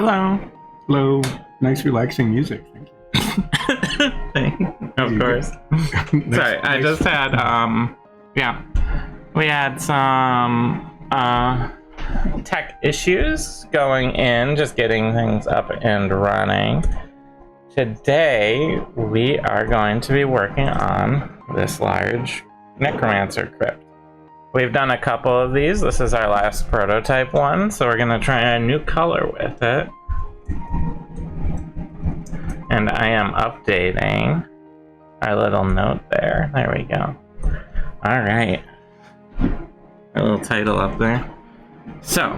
Hello. Hello. Nice relaxing music. Thank you. Of course. Sorry, I just had we had some tech issues going in, just getting things up and running. Today we are going to be working on this large necromancer crypt. We've done a couple of these. This is our last prototype one, so we're going to try a new color with it. And I am updating our little note there. There we go. All right. A little title up there. So,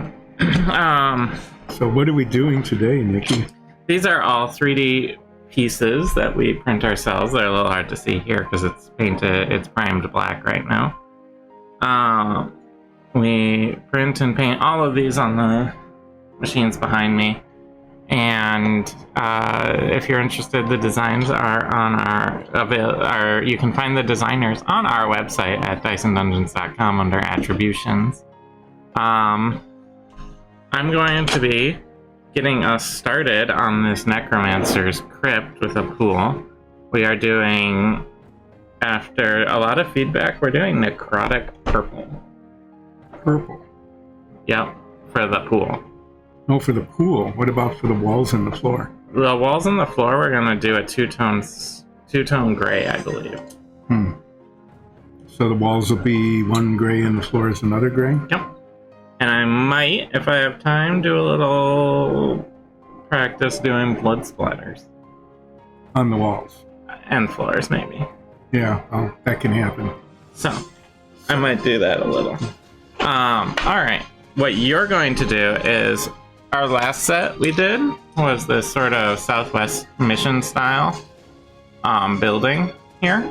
So what are we doing today, Nikki? These are all 3D pieces that we print ourselves. They're a little hard to see here because it's painted, it's primed black right now. We print and paint all of these on the machines behind me. And if you're interested, the designs are on you can find the designers on our website at DysonDungeons.com under attributions. I'm going to be getting us started on this necromancer's crypt with a pool. We are doing, after a lot of feedback, we're doing necrotic purple. Purple? Yep, for the pool. Oh, for the pool. What about for the walls and the floor? The walls and the floor, we're going to do a two-tone gray, I believe. So the walls will be one gray and the floor is another gray? Yep. And I might, if I have time, do a little practice doing blood splatters. On the walls? And floors, maybe. Yeah, well, that can happen. So, I might do that a little. Alright. What you're going to do is, our last set we did was this sort of Southwest Mission style building here.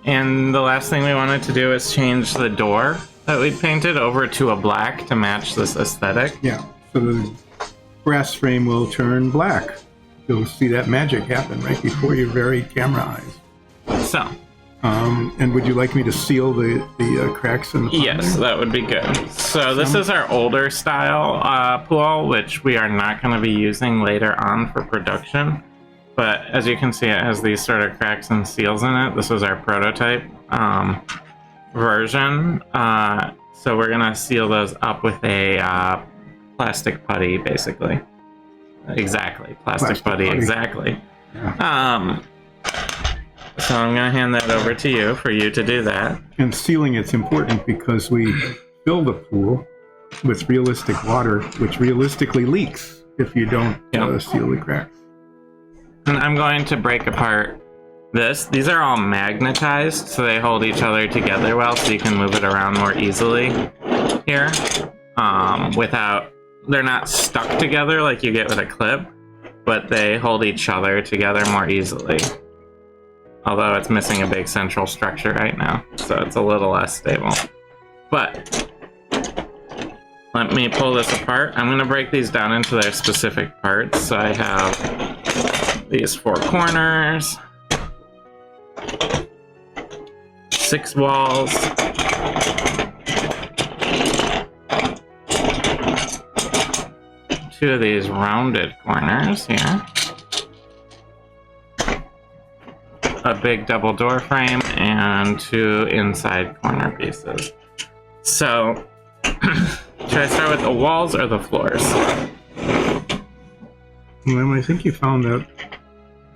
And the last thing we wanted to do is change the door that we painted over to a black to match this aesthetic. Yeah, so the brass frame will turn black. You'll see that magic happen right before your very camera eyes. So. And would you like me to seal the cracks in the pot? Yes, that would be good. So this is our older style pool, which we are not going to be using later on for production. But as you can see, it has these sort of cracks and seals in it. This is our prototype version. So we're going to seal those up with a plastic putty, basically. Exactly, plastic putty, exactly. Yeah. So I'm going to hand that over to you for you to do that. And sealing it's important because we fill the pool with realistic water, which realistically leaks if you don't seal the cracks. And I'm going to break apart this. These are all magnetized, so they hold each other together well, so you can move it around more easily here. They're not stuck together like you get with a clip, but they hold each other together more easily. Although it's missing a big central structure right now, so it's a little less stable. But let me pull this apart. I'm going to break these down into their specific parts. So I have these 4 corners, 6 walls, 2 of these rounded corners here, a big double door frame, and 2 inside corner pieces. So, should I start with the walls or the floors? Well, I think you found out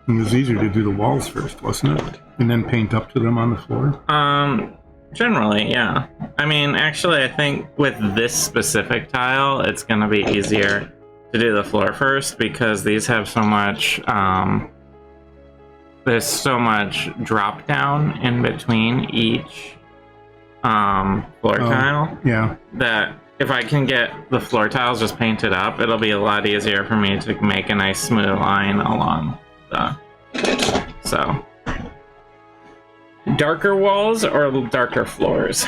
it was easier to do the walls first, wasn't it? And then paint up to them on the floor? Generally, yeah. I mean, actually, I think with this specific tile, it's going to be easier to do the floor first because these have so much, there's so much drop down in between each floor tile. Yeah. That if I can get the floor tiles just painted up, it'll be a lot easier for me to make a nice smooth line along the. So, darker walls or darker floors?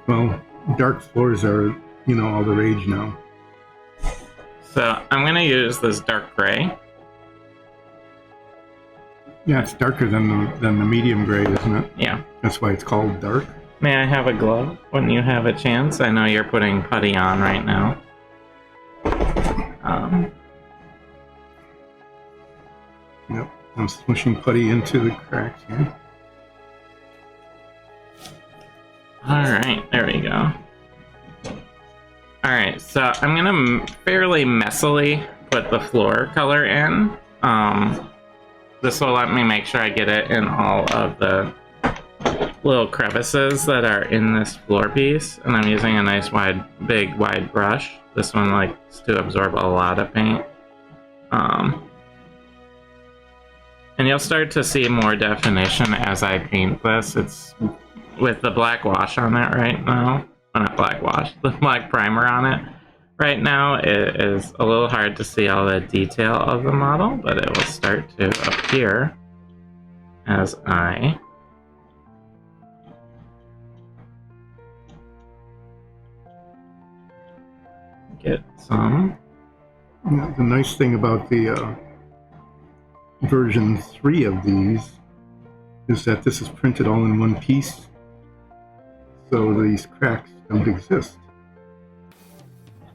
Well, dark floors are, all the rage now. So I'm gonna use this dark gray. Yeah, it's darker than the medium gray, isn't it? Yeah. That's why it's called dark. May I have a glove when you have a chance? I know you're putting putty on right now. Yep, I'm smushing putty into the cracks here. Alright, there we go. Alright, so I'm gonna fairly messily put the floor color in. This will let me make sure I get it in all of the little crevices that are in this floor piece. And I'm using a nice big wide brush. This one likes to absorb a lot of paint. And you'll start to see more definition as I paint this. It's with the black wash on it right now. Well, not black wash, the black primer on it right now. It is a little hard to see all the detail of the model, but it will start to appear as I get some. Yeah, the nice thing about the version 3 of these is that this is printed all in one piece, so these cracks don't exist.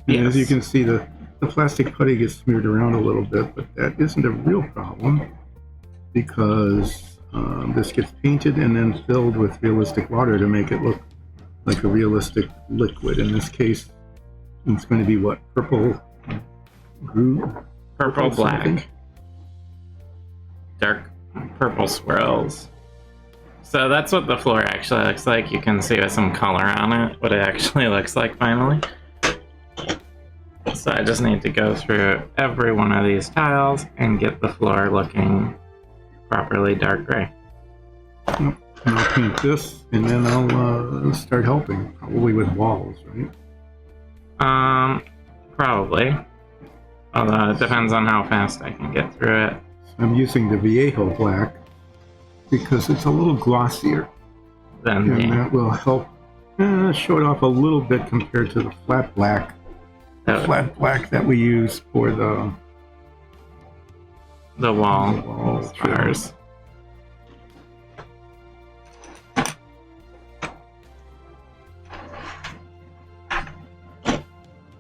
And Yes. as you can see, the plastic putty gets smeared around a little bit, but that isn't a real problem because this gets painted and then filled with realistic water to make it look like a realistic liquid. In this case, it's going to be what, purple Purple, something? black, dark purple swirls. So that's what the floor actually looks like. You can see with some color on it what it actually looks like finally. So I just need to go through every one of these tiles and get the floor looking properly dark gray. And I'll paint this, and then I'll start helping, probably with walls, right? Probably. Although it depends on how fast I can get through it. I'm using the Viejo black because it's a little glossier, Then and that will help show it off a little bit compared to the flat black that we use for the wall trim. bars.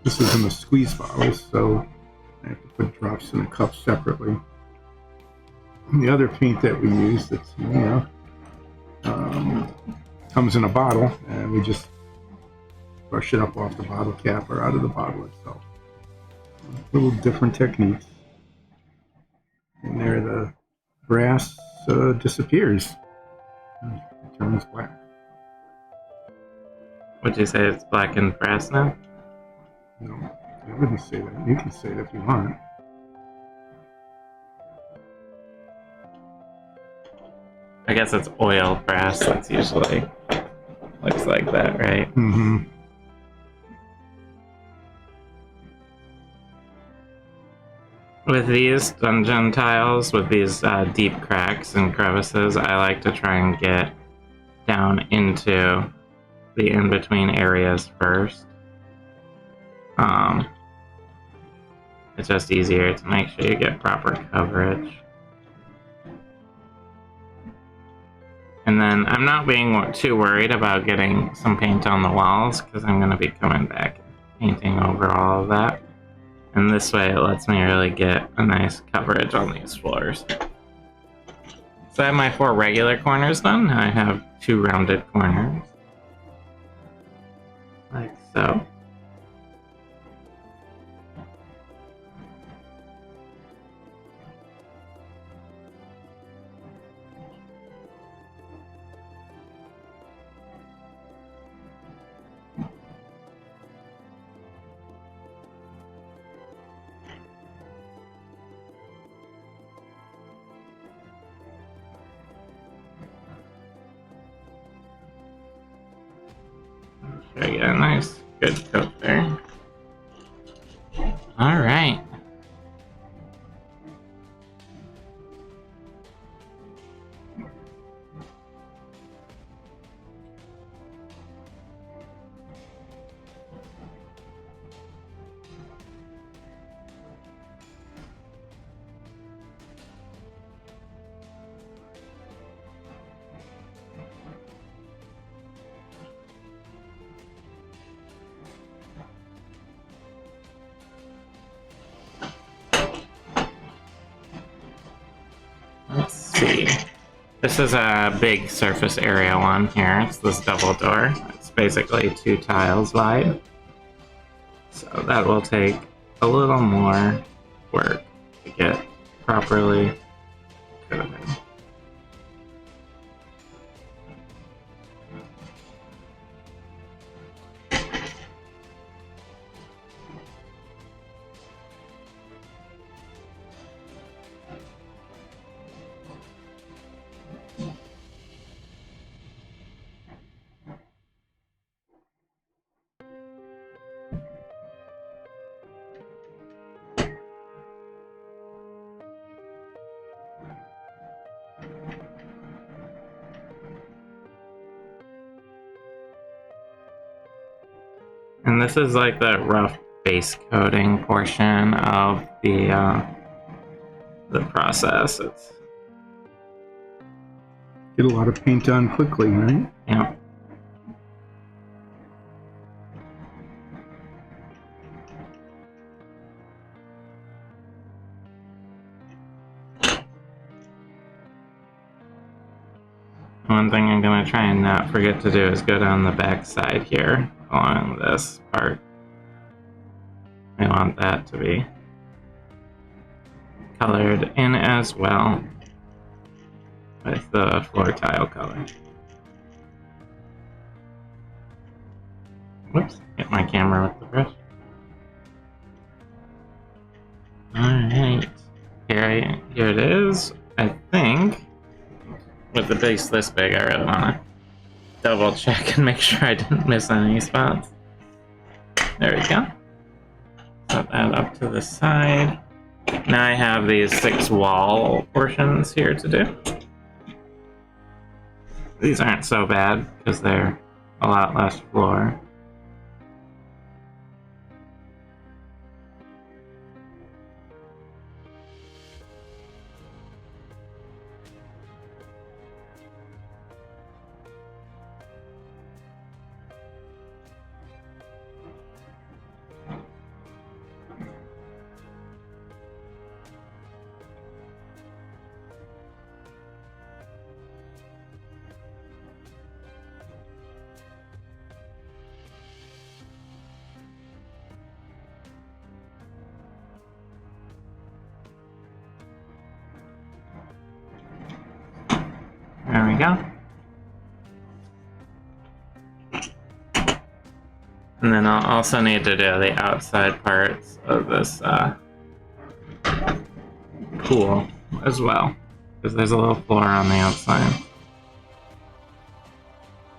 This is in a squeeze bottle, so I have to put drops in a cup separately. And the other paint that we use, that's comes in a bottle, and we just brush it up off the bottle cap or out of the bottle itself. Little different techniques. And there the brass disappears. It turns black. Would you say it's black and brass now? No, I wouldn't say that. You can say it if you want. I guess it's oil brass. That's usually looks like that, right? Mm-hmm. With these dungeon tiles, with these deep cracks and crevices, I like to try and get down into the in-between areas first. It's just easier to make sure you get proper coverage. And then I'm not being too worried about getting some paint on the walls because I'm going to be coming back and painting over all of that. And this way it lets me really get a nice coverage on these floors. So I have my 4 regular corners done. Now I have 2 rounded corners. Like so. There you go, nice, good coat there. Alright. Let's see. This is a big surface area one here. It's this double door. It's basically 2 tiles wide. So that will take a little more work to get properly coated. And this is like the rough base coating portion of the process. It's Get a lot of paint on quickly, right? yeah. One thing I'm gonna try and not forget to do is go down the back side here along this part. I want that to be colored in as well with the floor tile color. Whoops, hit my camera with the brush. Alright, here it is. I think with the base this big, I really want to double check and make sure I didn't miss any spots. There we go. Set that up to the side. Now I have these 6 wall portions here to do. These aren't so bad because they're a lot less floor. There we go. And then I'll also need to do the outside parts of this pool as well, because there's a little floor on the outside.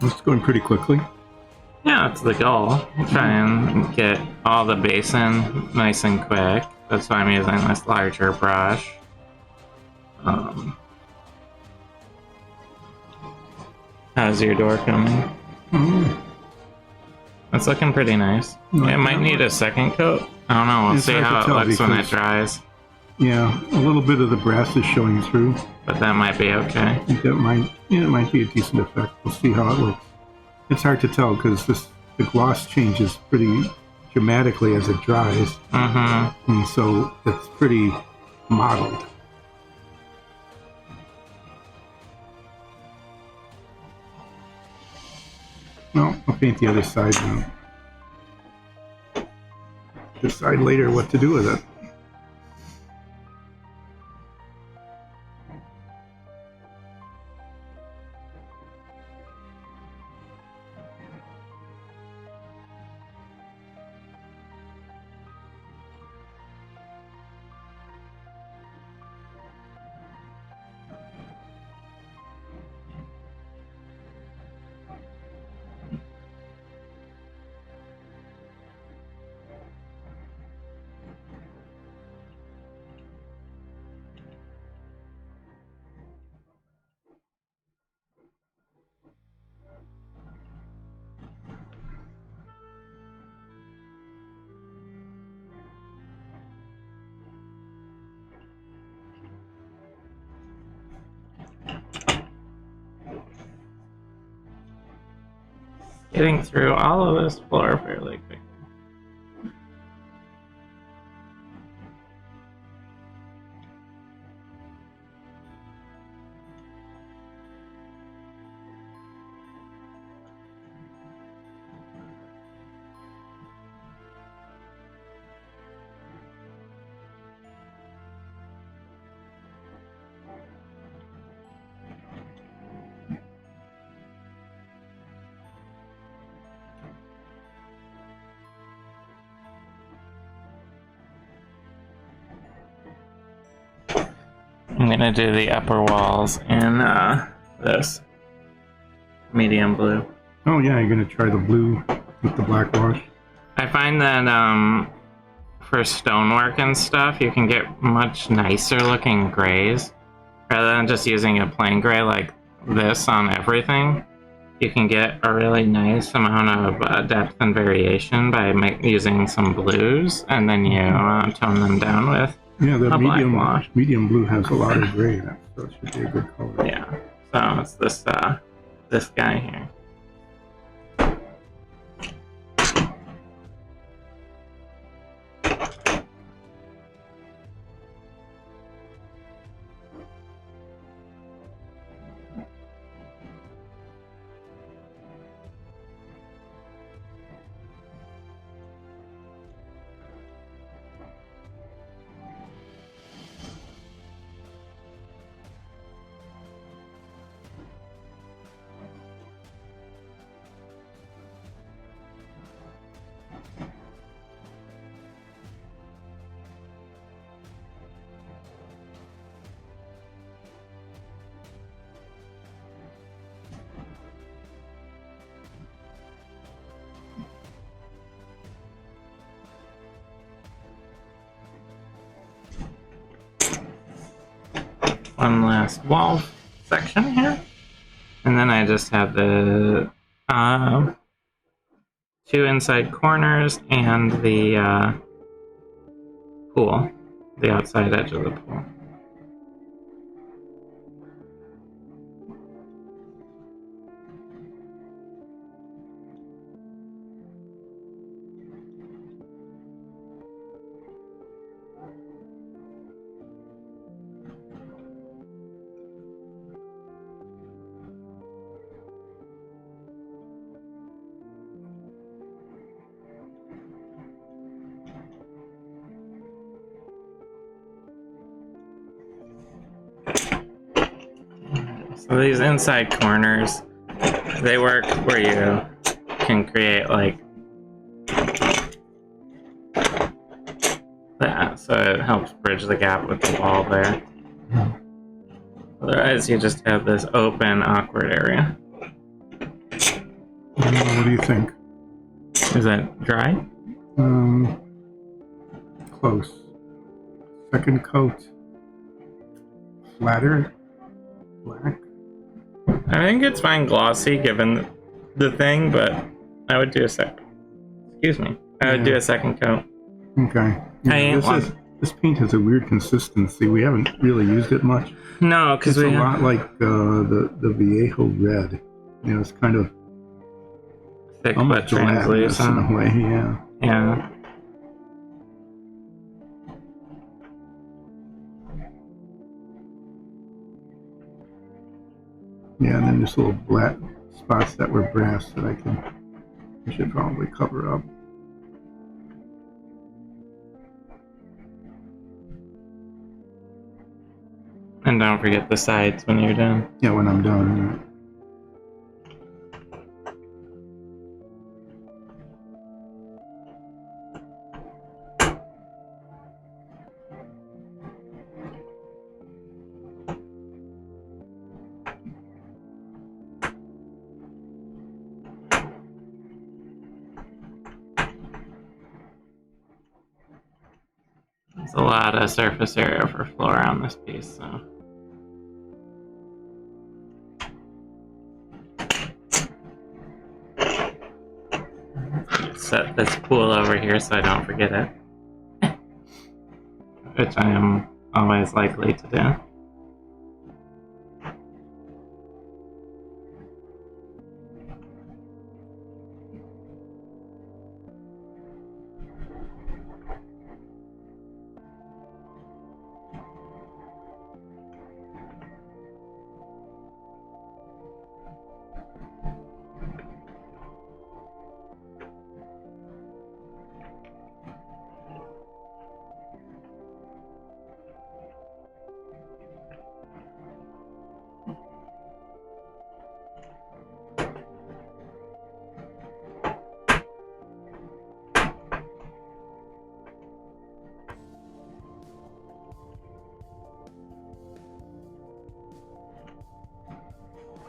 It's going pretty quickly. Yeah, that's the goal. Try and get all the base in nice and quick. That's why I'm using this larger brush. How's your door coming? It's looking pretty nice. It might need a second coat. I don't know. We'll see how it looks when it dries. Yeah, a little bit of the brass is showing through. But that might be okay. I think that it might be a decent effect. We'll see how it looks. It's hard to tell because the gloss changes pretty dramatically as it dries. And so it's pretty mottled. No, I'll paint the other side now. Decide later what to do with it. Getting through all of this floor fairly quickly. gonna do the upper walls in this medium blue. Oh yeah, you're gonna try the blue with the black wash. I find that for stonework and stuff, you can get much nicer looking grays rather than just using a plain gray like this on everything. You can get a really nice amount of depth and variation by using some blues, and then you tone them down with Yeah, the a black wash. medium blue has a lot of gray in it, so it should be a good color. Yeah, so it's this guy here. One last wall section here, and then I just have the two inside corners and the pool, the outside edge of the pool. So these inside corners, they work where you can create like that, so it helps bridge the gap with the wall there. Otherwise, you just have this open, awkward area. What do you think? Is that dry? Close. Second coat. Flatter. Black. I think it's fine glossy given the thing, but I would do a second. Excuse me. I would do a second coat. Okay. Yeah, this paint has a weird consistency. We haven't really used it much. No, because it's a lot like the Viejo red. You know, it's kind of thick almost but translucent in a way. Yeah. Yeah. Yeah, and then there's little black spots that were brass that I should probably cover up. And don't forget the sides when you're done. Yeah, when I'm done. Yeah. There's a lot of surface area for floor on this piece, so. Set this pool over here so I don't forget it. Which I am always likely to do.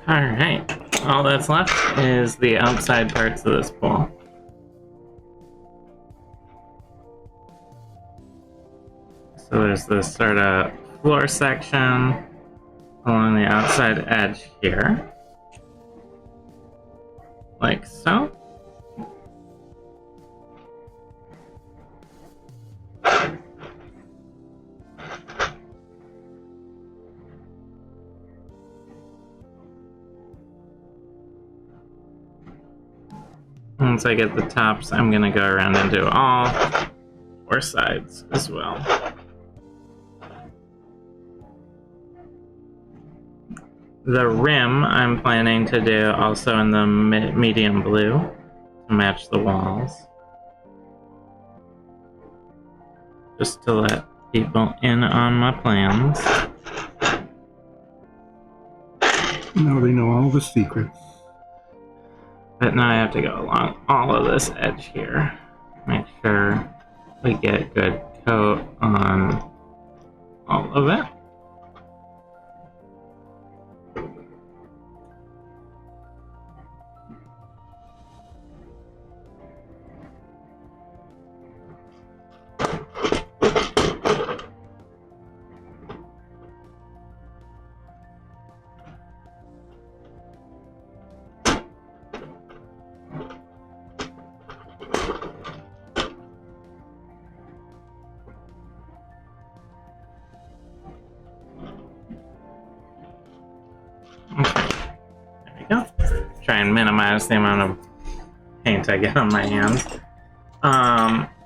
Alright, all that's left is the outside parts of this pool. So there's this sort of floor section along the outside edge here. Like so. Once I get the tops, I'm gonna go around and do all four sides as well. The rim I'm planning to do also in the medium blue to match the walls. Just to let people in on my plans. Now they know all the secrets. But now I have to go along all of this edge here. Make sure we get good coat on all of it. Try and minimize the amount of paint I get on my hands.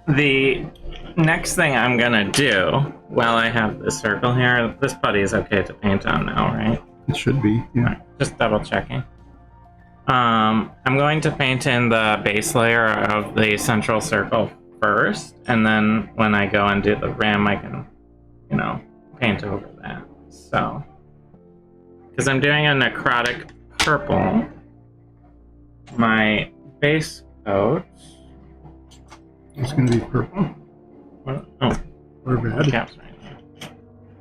The next thing I'm gonna do while I have this circle here, this putty is okay to paint on now, right? It should be, yeah. Right, just double checking. I'm going to paint in the base layer of the central circle first, and then when I go and do the rim, I can, you know, paint over that. So, because I'm doing a necrotic purple, my base coat It's going to be purple. What? Oh, Or bad. caps right there.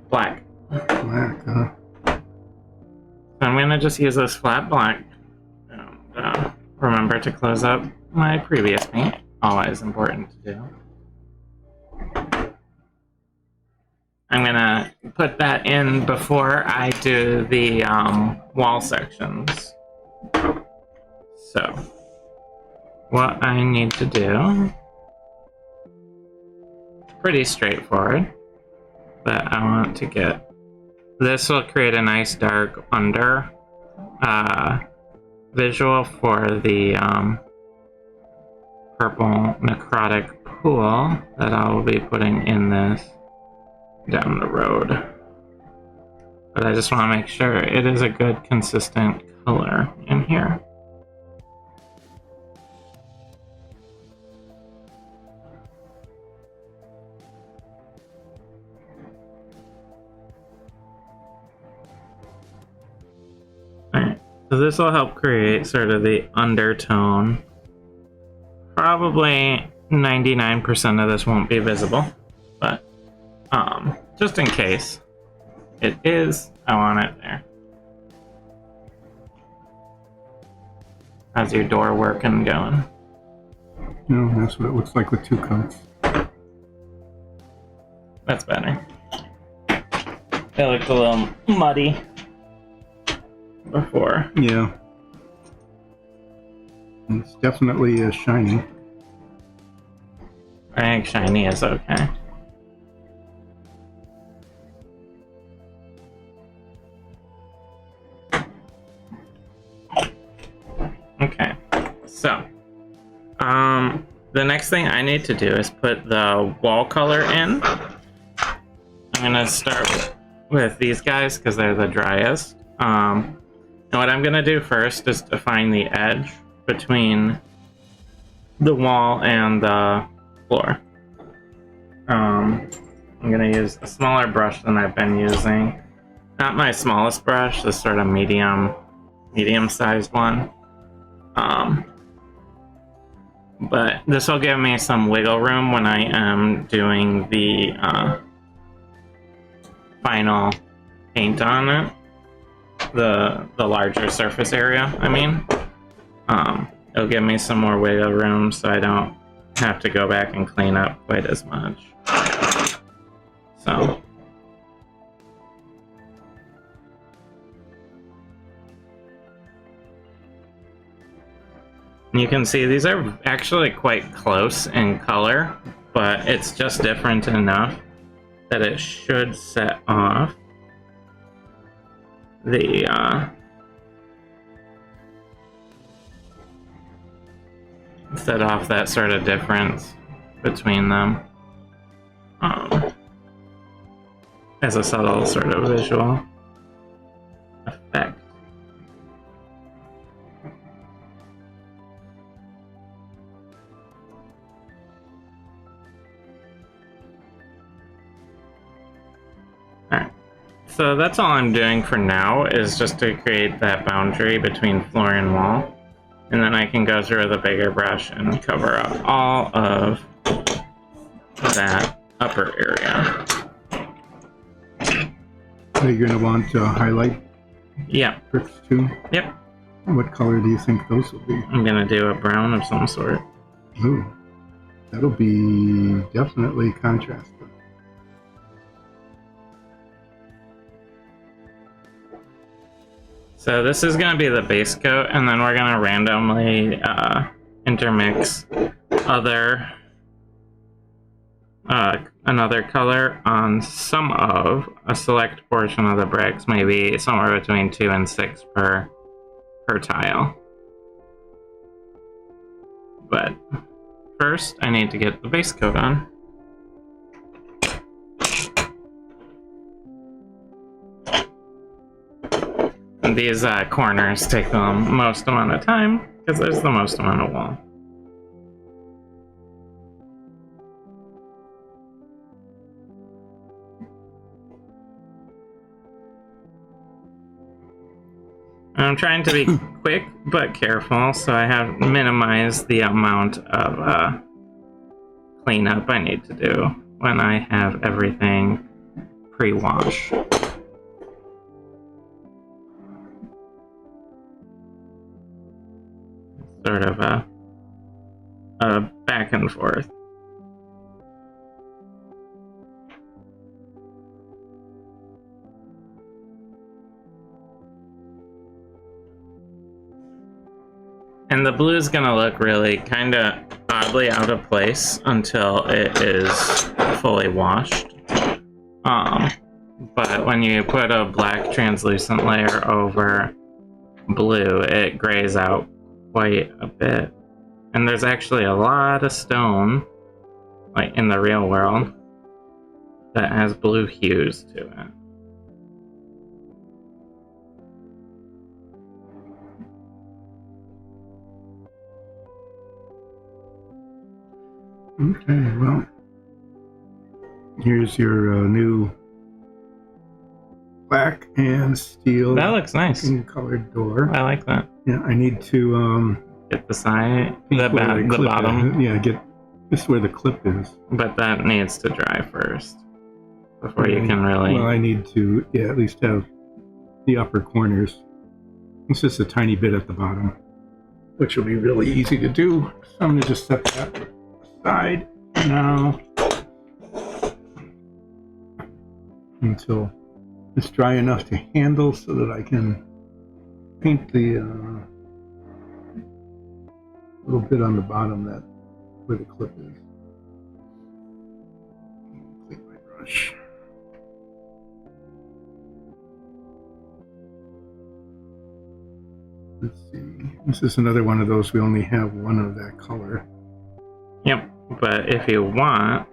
Black. Black, huh? So I'm gonna just use this flat black. And, remember to close up my previous paint. Always important to do. I'm gonna put that in before I do the wall sections. So, what I need to do, pretty straightforward, but I want to get, this will create a nice dark under visual for the purple necrotic pool that I will be putting in this down the road. But I just want to make sure it is a good consistent color in here. Alright, so this will help create sort of the undertone. Probably 99% of this won't be visible, but just in case it is, I want it there. How's your door working going? No, that's what it looks like with two coats. That's better. It looked a little muddy before. Yeah. It's definitely shiny. I think shiny is okay. Okay, so the next thing I need to do is put the wall color in. I'm gonna start with these guys because they're the driest. And what I'm gonna do first is define the edge between the wall and the floor. I'm gonna use a smaller brush than I've been using. Not my smallest brush, this sort of medium-sized one. But this will give me some wiggle room when I am doing the final paint on it. the larger surface area, I mean. It'll give me some more wiggle room so I don't have to go back and clean up quite as much. So. You can see these are actually quite close in color, but it's just different enough that it should set off the that sort of difference between them as a subtle sort of visual effect. Alright, so that's all I'm doing for now, is just to create that boundary between floor and wall. And then I can go through the bigger brush and cover up all of that upper area. Are you going to want to highlight Yep. bricks too? Yep. What color do you think those will be? I'm going to do a brown of some sort. Ooh, that'll be definitely contrasted. So this is going to be the base coat, and then we're going to randomly intermix another color on some of a select portion of the bricks, maybe somewhere between 2 and 6 per tile. But first, I need to get the base coat on. These corners take the most amount of time because there's the most amount of wall. I'm trying to be quick but careful, so I have minimized the amount of cleanup I need to do when I have everything pre-washed. Sort of a back and forth. And the blue is gonna look really kind of oddly out of place until it is fully washed. But when you put a black translucent layer over blue, it grays out quite a bit. And there's actually a lot of stone, like in the real world, that has blue hues to it. Okay, well, here's your new black and steel. That looks nice. Colored door. I like that. Yeah, I need to get the side, the bottom. Yeah, get this where the clip is. But that needs to dry first before you can really. Well, I need to at least have the upper corners. It's just a tiny bit at the bottom, which will be really easy to do. So I'm going to just set that aside now until it's dry enough to handle, so that I can paint the little bit on the bottom that where the clip is. Clean my brush. Let's see. This is another one of those. We only have one of that color. Yep, but if you want,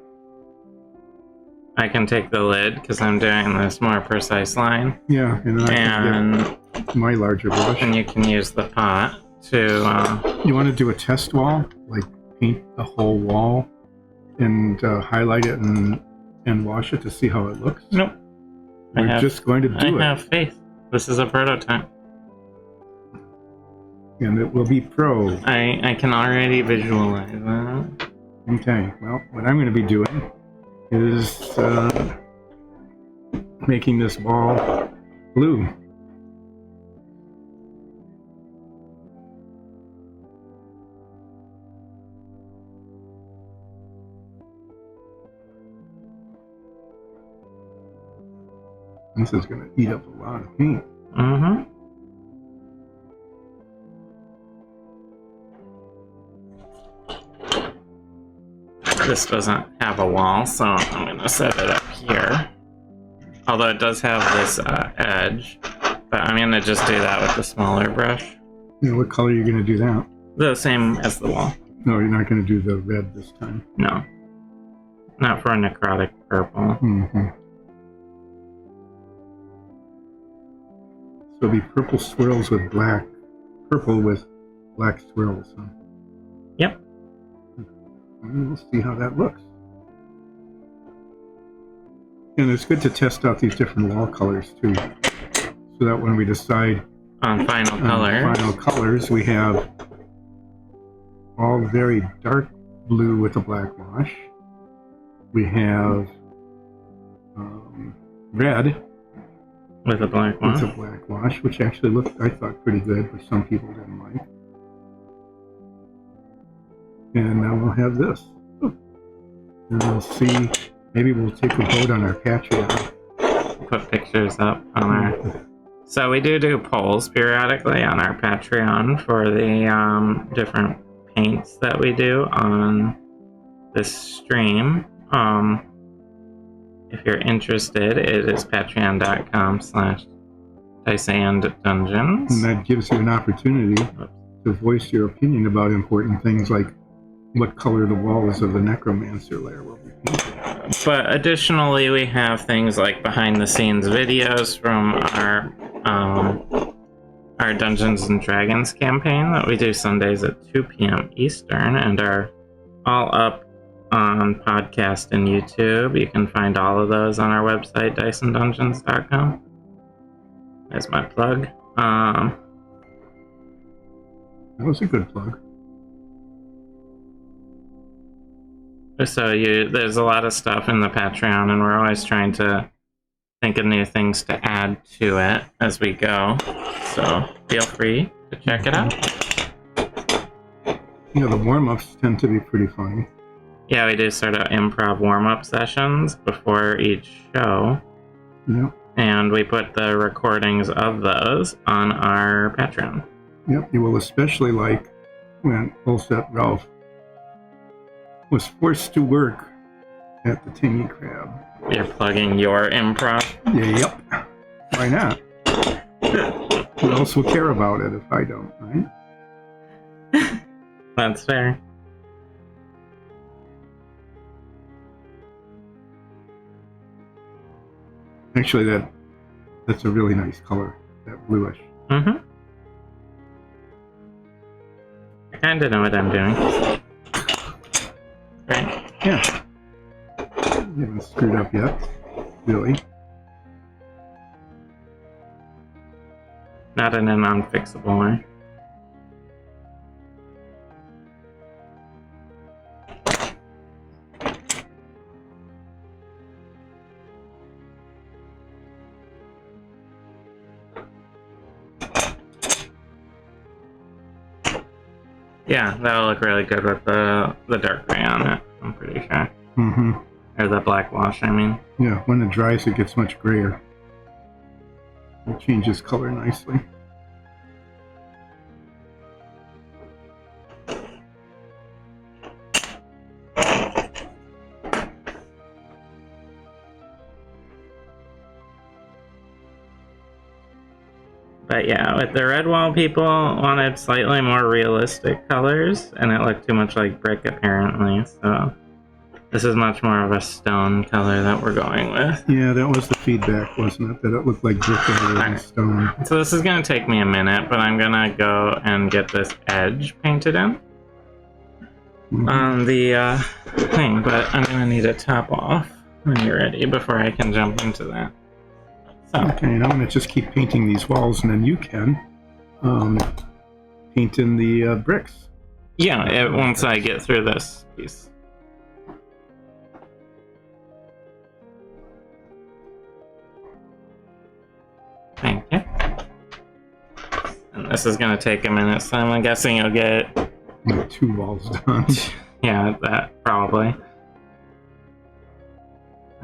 I can take the lid because I'm doing this more precise line. Yeah, and then I can get my larger brush. And you can use the pot to. You want to do a test wall, like paint the whole wall and highlight it and wash it to see how it looks? Nope. We're just going to do it. I have faith. This is a prototype. And it will be pro. I can already visualize that. Okay, well, what I'm going to be doing is making this ball blue. This is going to eat up a lot of paint. Mm-hmm. This doesn't have a wall, so I'm going to set it up here. Although it does have this edge, but I'm going to just do that with the smaller brush. Yeah, what color are you going to do that? The same as the wall. No, you're not going to do the red this time. No. Not for a necrotic purple. Mm-hmm. So it'll be purple swirls with black. Purple with black swirls, huh? Yep. And we'll see how that looks. And it's good to test out these different wall colors too, so that when we decide on final colors, we have all very dark blue with a black wash. We have red with a black wash, which actually looked, I thought, pretty good, but some people didn't like. And now we'll have this. And we'll see, maybe we'll take a vote on our Patreon. Put pictures up on our... So we do polls periodically on our Patreon for the different paints that we do on this stream. If you're interested, it is patreon.com/DiceAndDungeons. And that gives you an opportunity to voice your opinion about important things like what color the walls of the necromancer layer will be painted. But additionally, we have things like behind-the-scenes videos from our Dungeons and Dragons campaign that we do Sundays at 2 p.m. Eastern, and are all up on podcast and YouTube. You can find all of those on our website, DiceAndDungeons.com. There's my plug. That was a good plug. So there's a lot of stuff in the Patreon, and we're always trying to think of new things to add to it as we go. So feel free to check it out. Yeah, the warm-ups tend to be pretty funny. Yeah, we do sort of improv warm-up sessions before each show. Yep. And we put the recordings of those on our Patreon. Yep, you will especially like when Olset Ralph was forced to work at the Tingy Crab. You're plugging your improv? Yeah, yep. Why not? Who else will care about it if I don't, right? That's fair. Actually, that's a really nice color, that bluish. Mm-hmm. I kind of know what I'm doing. Right? Yeah. You haven't screwed up yet, really. Not in an unfixable way. Yeah, that'll look really good with the dark gray on it, I'm pretty sure. Mm-hmm. Or the black wash, I mean. Yeah, when it dries it gets much grayer. It changes color nicely. But yeah, with the red wall, people wanted slightly more realistic colors, and it looked too much like brick apparently, so this is much more of a stone color that we're going with. Yeah, that was the feedback, wasn't it? That it looked like brick rather than stone. So this is going to take me a minute, but I'm going to go and get this edge painted in on the thing, but I'm going to need a top off when you're ready before I can jump into that. Okay, and I'm going to just keep painting these walls, and then you can paint in the bricks. Yeah, once I get through this piece. Thank you. And this is going to take a minute, so I'm guessing you'll get... Like 2 walls done. Yeah, that probably.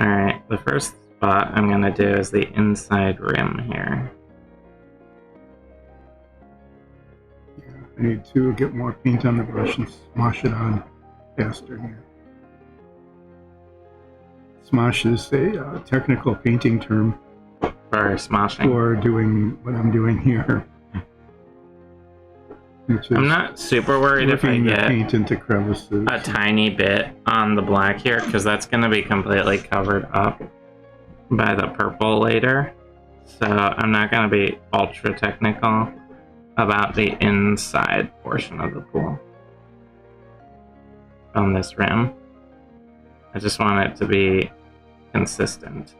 Alright, the first spot I'm gonna do is the inside rim here. Yeah, I need to get more paint on the brush and smosh it on faster here. Smosh is a technical painting term For smoshing. for doing what I'm doing here. Which is I'm not super worried if I working the get paint into crevices. a tiny bit on the black here, because that's going to be completely covered up by the purple later. So I'm not going to be ultra technical about the inside portion of the pool on this rim. I just want it to be consistent.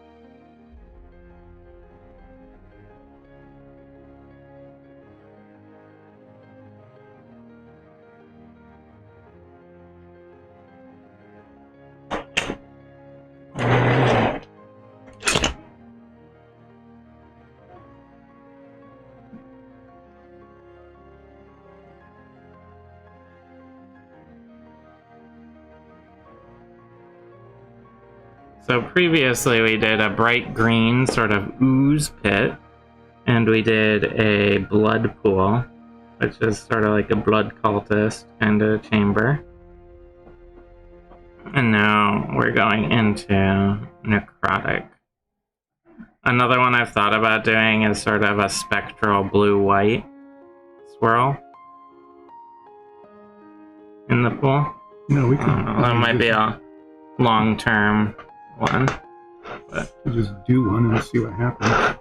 So previously we did a bright green sort of ooze pit, and we did a blood pool, which is sort of like a blood cultist kind of chamber. And now we're going into necrotic. Another one I've thought about doing is sort of a spectral blue-white swirl in the pool. No, we can. That might be a long-term one. But We'll just do one and see what happens.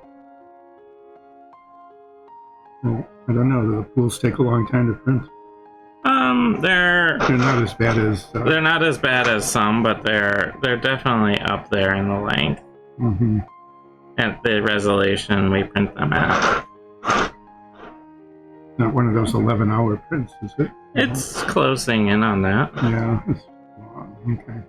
I don't know. The pools take a long time to print. they're not as bad as. They're not as bad as some, but they're definitely up there in the length. Mm-hmm. At the resolution we print them at. Not one of those 11-hour prints, is it? It's closing in on that. Yeah, it's long. Okay.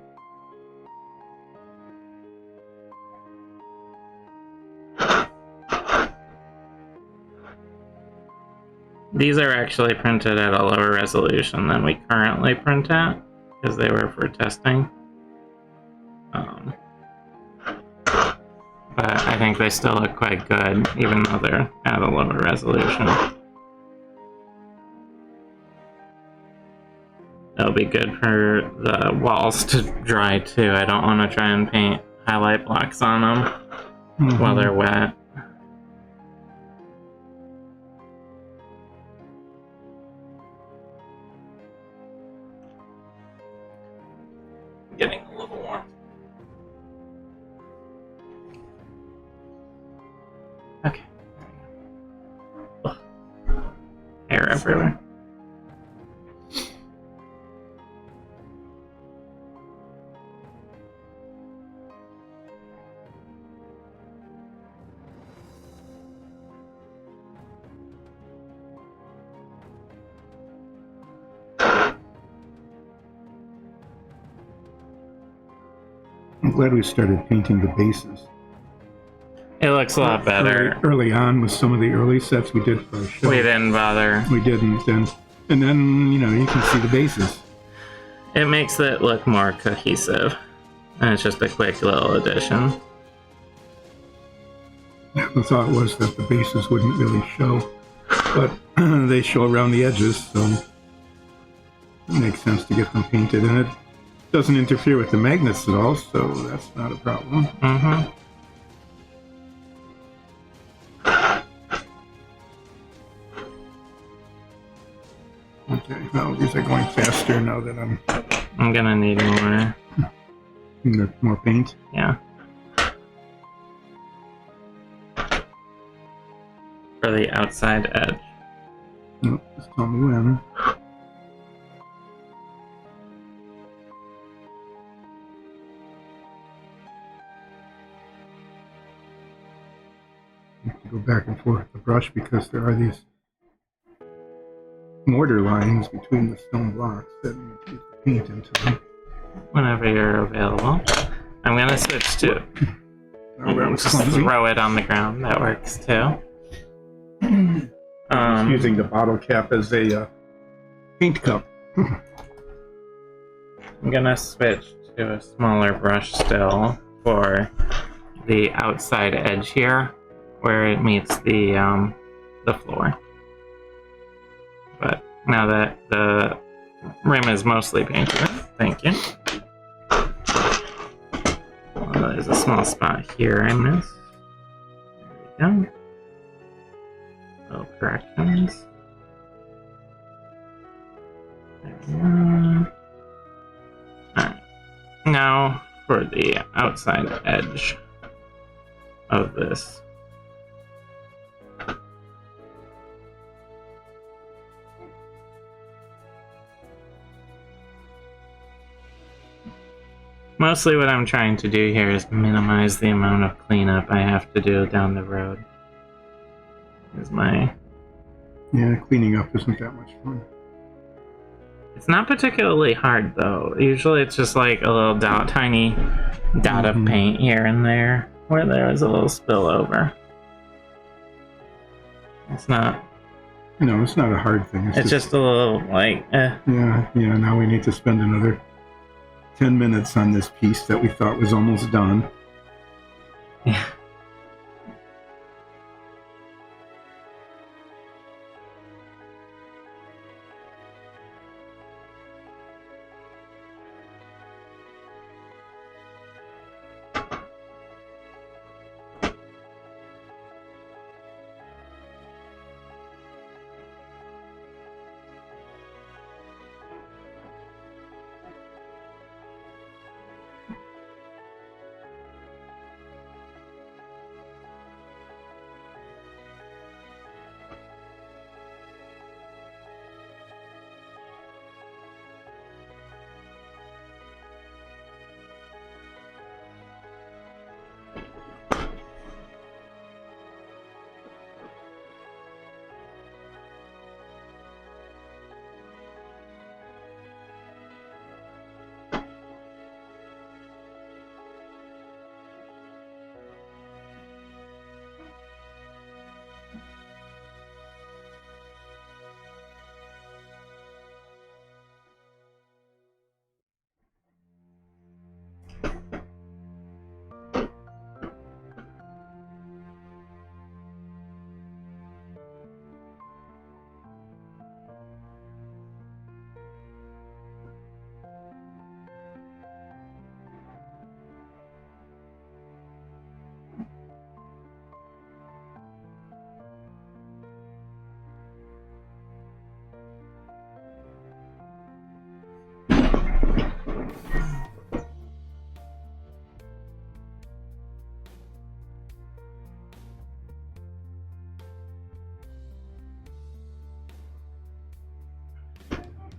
These are actually printed at a lower resolution than we currently print at, because they were for testing. But I think they still look quite good, even though they're at a lower resolution. It'll be good for the walls to dry too. I don't want to try and paint highlight blocks on them while they're wet. Getting a little warm. Okay. Ugh. Hair everywhere. I'm glad we started painting the bases. It looks a lot better. Early on with some of the early sets we did for our show. We didn't bother. We didn't, and then, you know, you can see the bases. It makes it look more cohesive. And it's just a quick little addition. The thought was that the bases wouldn't really show, but they show around the edges, so it makes sense to get them painted, and it doesn't interfere with the magnets at all, so that's not a problem. Mm-hmm. Okay, well, these are going faster now that I'm gonna need more paint. Yeah. For the outside edge. Oh, just tell me when. I have to go back and forth with the brush because there are these mortar lines between the stone blocks that you get the paint into them. Whenever you're available. I'm gonna switch to just throw it on the ground. That works too. Using the bottle cap as a paint cup. I'm gonna switch to a smaller brush still for the outside edge here, where it meets the floor. But now that the rim is mostly painted, thank you. Well, there's a small spot here I missed. There we go. Little corrections. There we go. Alright. Now for the outside edge of this. Mostly what I'm trying to do here is minimize the amount of cleanup I have to do down the road. Yeah, cleaning up isn't that much fun. It's not particularly hard though. Usually it's just like a little tiny dot of paint here and there where there is a little spillover. It's not. No, it's not a hard thing. It's just a little like. Yeah. Now we need to spend another 10 minutes on this piece that we thought was almost done. Yeah.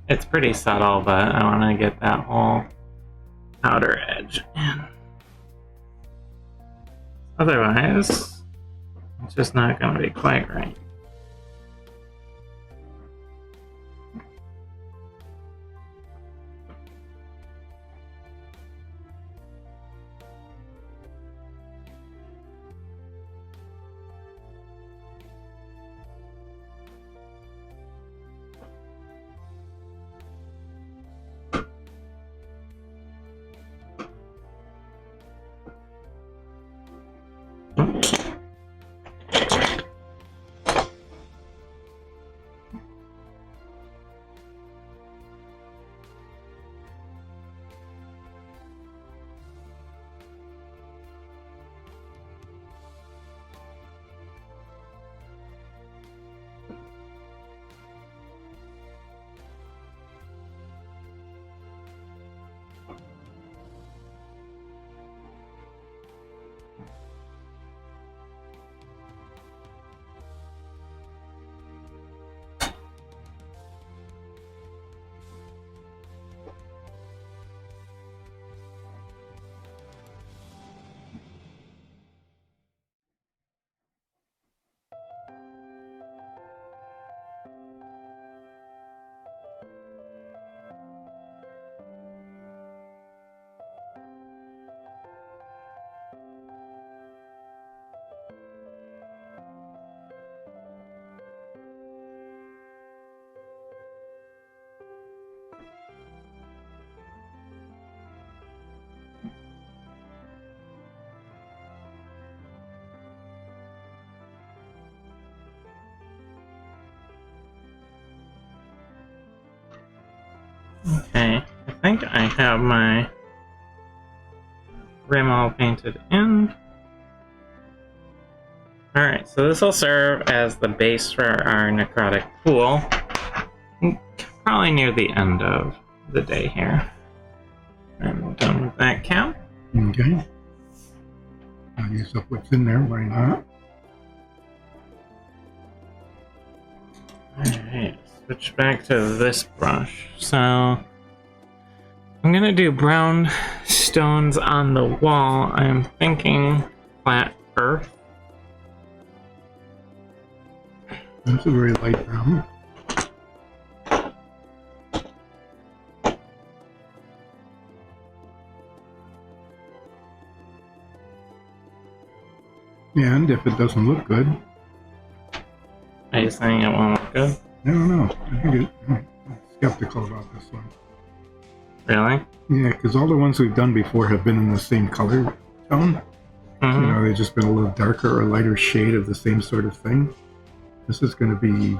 It's pretty subtle, but I want to get that whole outer edge in. Otherwise, it's just not going to be quite right. Okay, I think I have my rim all painted in. Alright, so this will serve as the base for our necrotic pool. Probably near the end of the day here. I'm done with that cap. Okay. I'll use up what's in there, why not? Alright, switch back to this brush. So, I'm gonna do brown stones on the wall. I'm thinking flat earth. That's a very light brown. And if it doesn't look good, Are you saying it won't look good? I don't know. I'm skeptical about this one. Really? Yeah, because all the ones we've done before have been in the same color tone. Mm-hmm. You know, they've just been a little darker or lighter shade of the same sort of thing. This is going to be...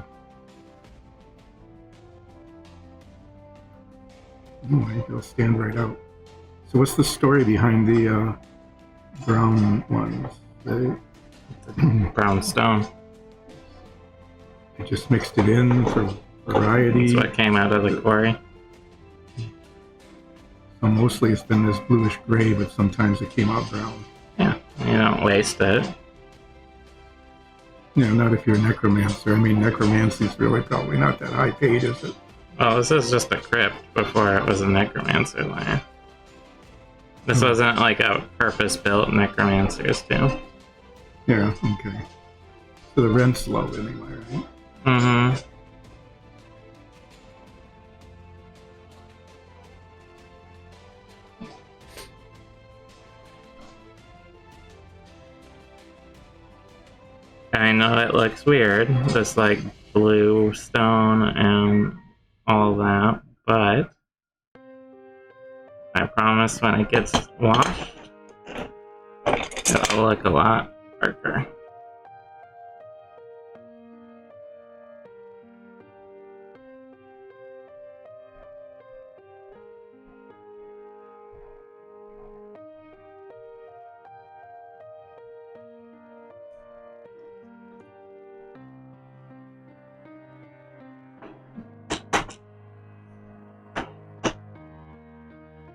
Oh, I think it'll stand right out. So what's the story behind the brown ones? They Brown stone. just mixed it in for variety. That's what came out of the quarry. So mostly it's been this bluish gray, but sometimes it came out brown. Yeah, you don't waste it. You know, not if you're a necromancer. I mean, necromancy's really probably not that high paid, is it? Well, this is just a crypt before it was a necromancer lair. This wasn't like a purpose-built necromancer's tomb. Yeah, okay. So the rent's low anyway, right? Mm-hmm. I know it looks weird, this like blue stone and all that, but I promise when it gets washed, it'll look a lot darker.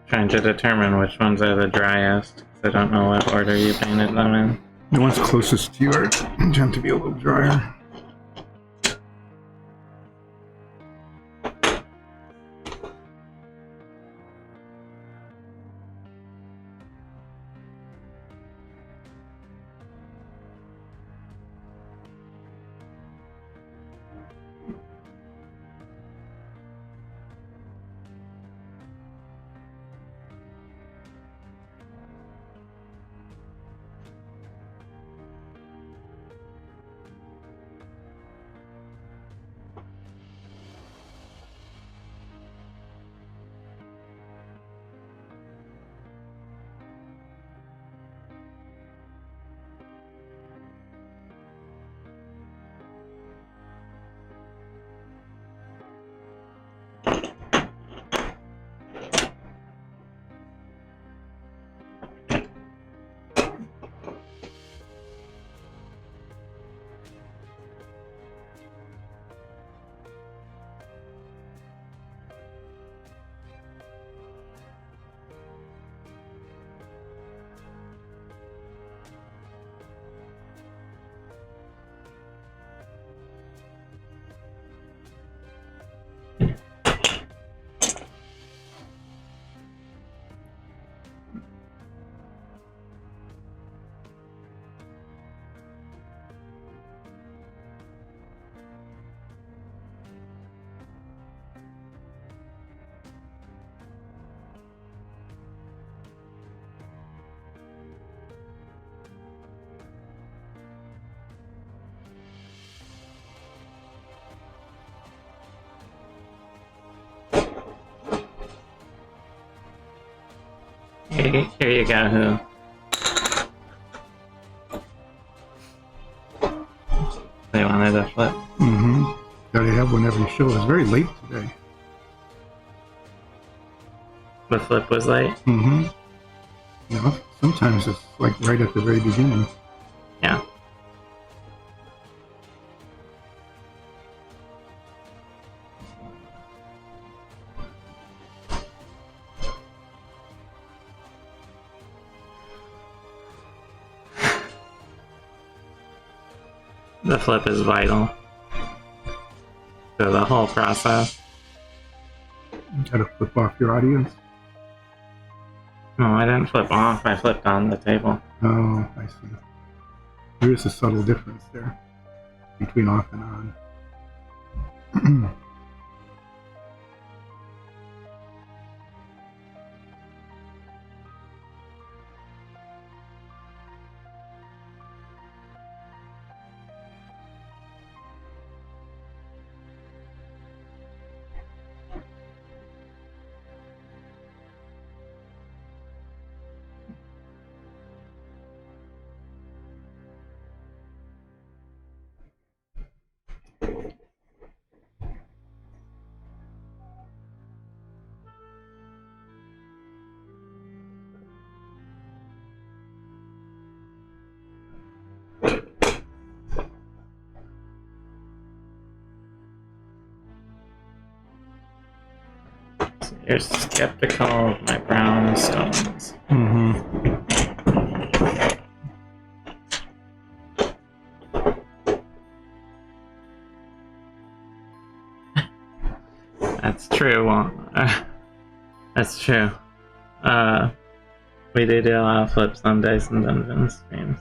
Trying to determine which ones are the driest, because I don't know what order you painted them in. The ones closest to you are tend to be a little drier. Here you go, Who. They wanted a flip. Mm-hmm. Gotta have one every show. It's very late today. The flip was late? Mm-hmm. No, sometimes it's like right at the very beginning. Yeah. The flip is vital to the whole process. You gotta flip off your audience. No, I didn't flip off. I flipped on the table. Oh, I see. There is a subtle difference there between off and on. So you're skeptical of my brown stones. Mm-hmm. That's true. That's true. We do a lot of flips on Dice and Dungeons streams.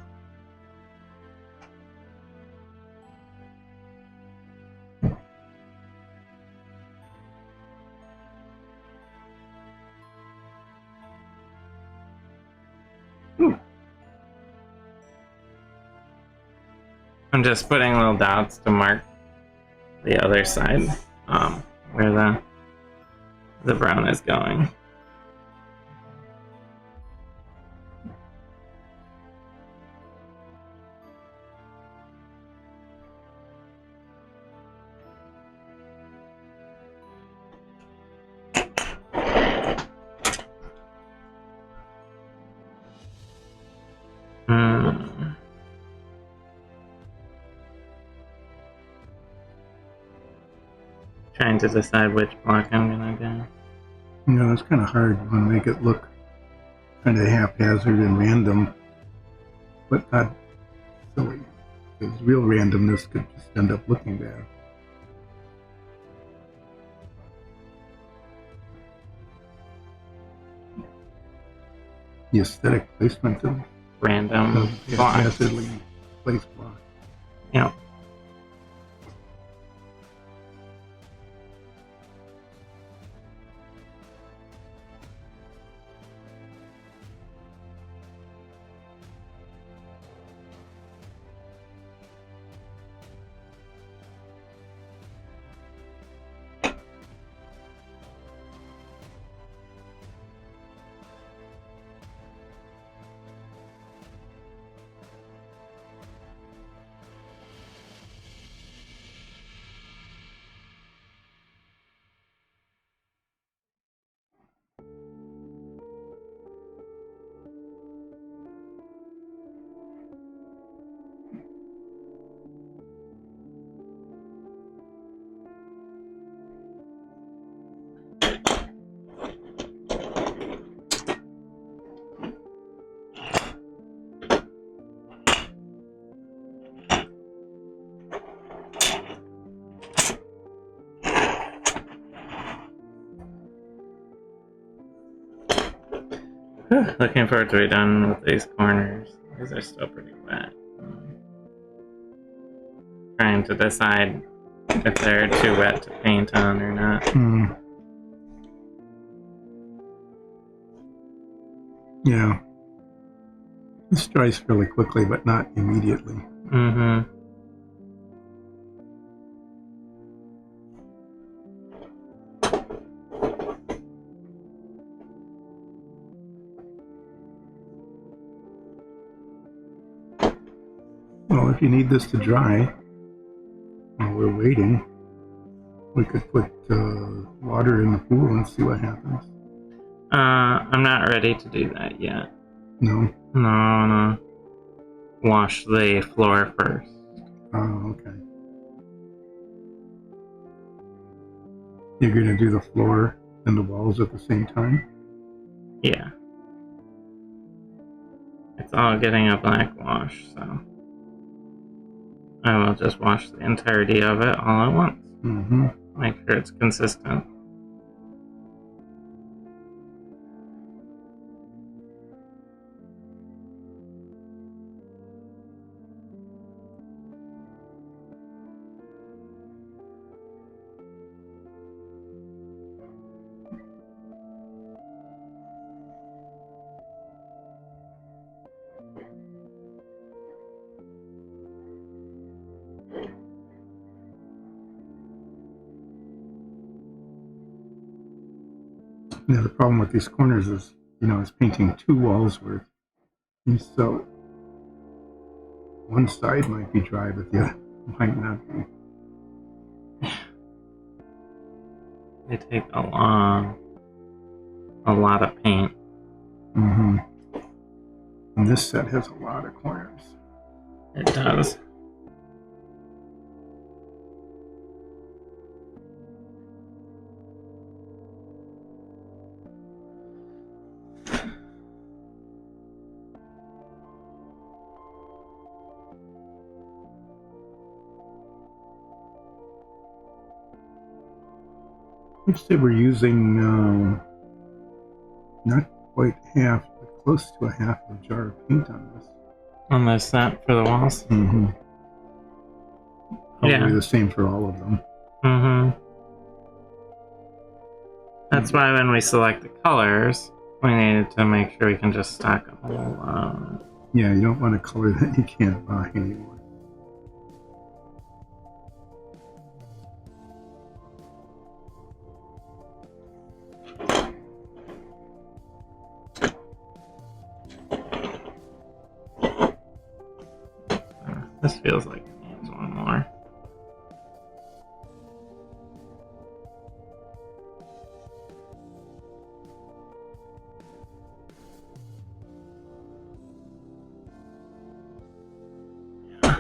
I'm just putting little dots to mark the other side, where the brown is going. Trying to decide which block I'm gonna do. You know, it's kind of hard. You want to make it look kind of haphazard and random, but not silly. Because real randomness could just end up looking bad. The aesthetic placement of Random blocks. haphazardly placed blocks. Yep. Looking forward to be done with these corners. These are still pretty wet. Trying to decide if they're too wet to paint on or not. Yeah. This dries fairly quickly, but not immediately. Mm-hmm. Well, if you need this to dry, while we're waiting, we could put water in the pool and see what happens. I'm not ready to do that yet. No? No. Wash the floor first. Oh, okay. You're going to do the floor and the walls at the same time? Yeah. It's all getting a black wash, so I will just wash the entirety of it all at once. Mm-hmm. Make sure it's consistent. Yeah, the problem with these corners is, it's painting 2 walls worth. And so one side might be dry, but the other might not be. They take a lot of paint. Mm-hmm. And this set has a lot of corners. It does. I'd say we're using not quite half, but close to a half of a jar of paint on this. On this set for the walls? Mm-hmm. Probably Yeah. the same for all of them. Mm-hmm. That's why when we select the colors, we needed to make sure we can just stock a whole Yeah, you don't want a color that you can't buy anymore. This feels like it needs one more.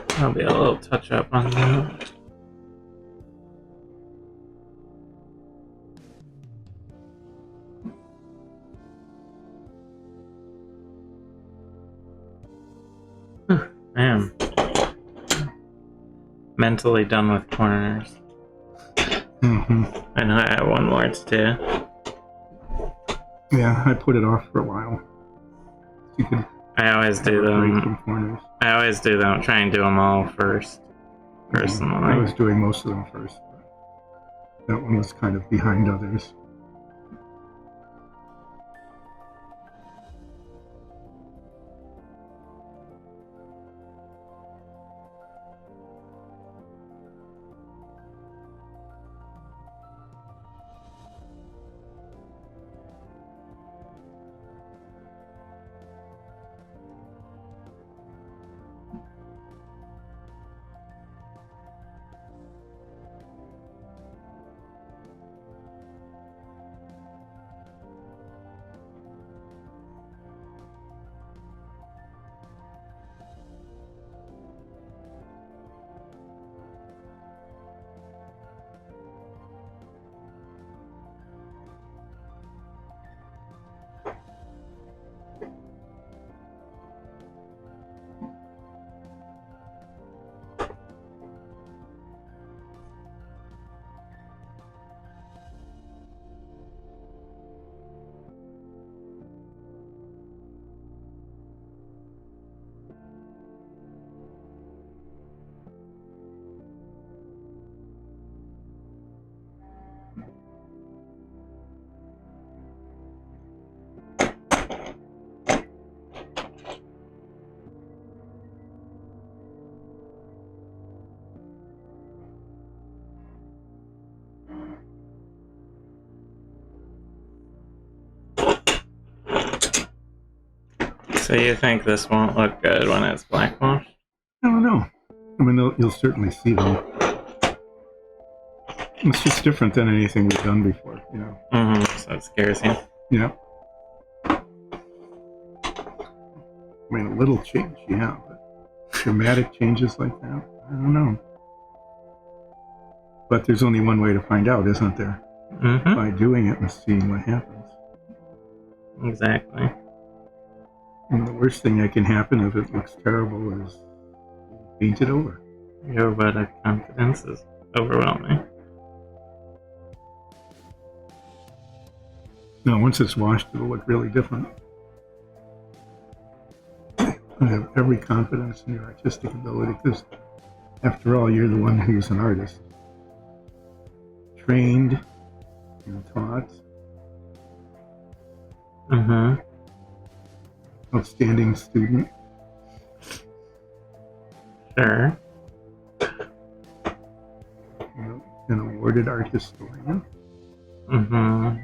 There'll be a little touch up on that. I am mentally done with corners. Mm-hmm. I know I have one more to do. Yeah, I put it off for a while. You could I always do break them. from corners. I always do them. Try and do them all first. Personally, I was doing most of them first, but that one was kind of behind others. so you think this won't look good when it's blackwash? I don't know. I mean, you'll certainly see them. It's just different than anything we've done before, Mm-hmm. So it scares you. Yeah. I mean, a little change, yeah, but dramatic changes like that, I don't know. But there's only one way to find out, isn't there? Mm-hmm. By doing it and seeing what happens. Exactly. And the worst thing that can happen if it looks terrible is paint it over. Your vote of confidence is overwhelming. No, once it's washed, it'll look really different. I have every confidence in your artistic ability because, after all, you're the one who's an artist. Trained and taught. Mm-hmm. Outstanding student. Sure. An awarded art historian. Mm-hmm.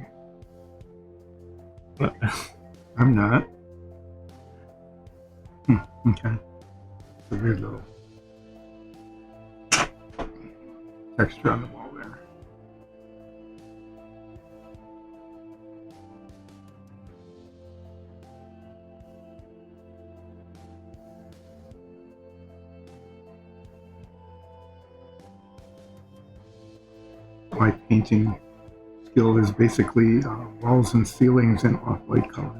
I'm not. Okay. It's a weird little texture on the wall there. My painting skill is basically walls and ceilings in off-white colors.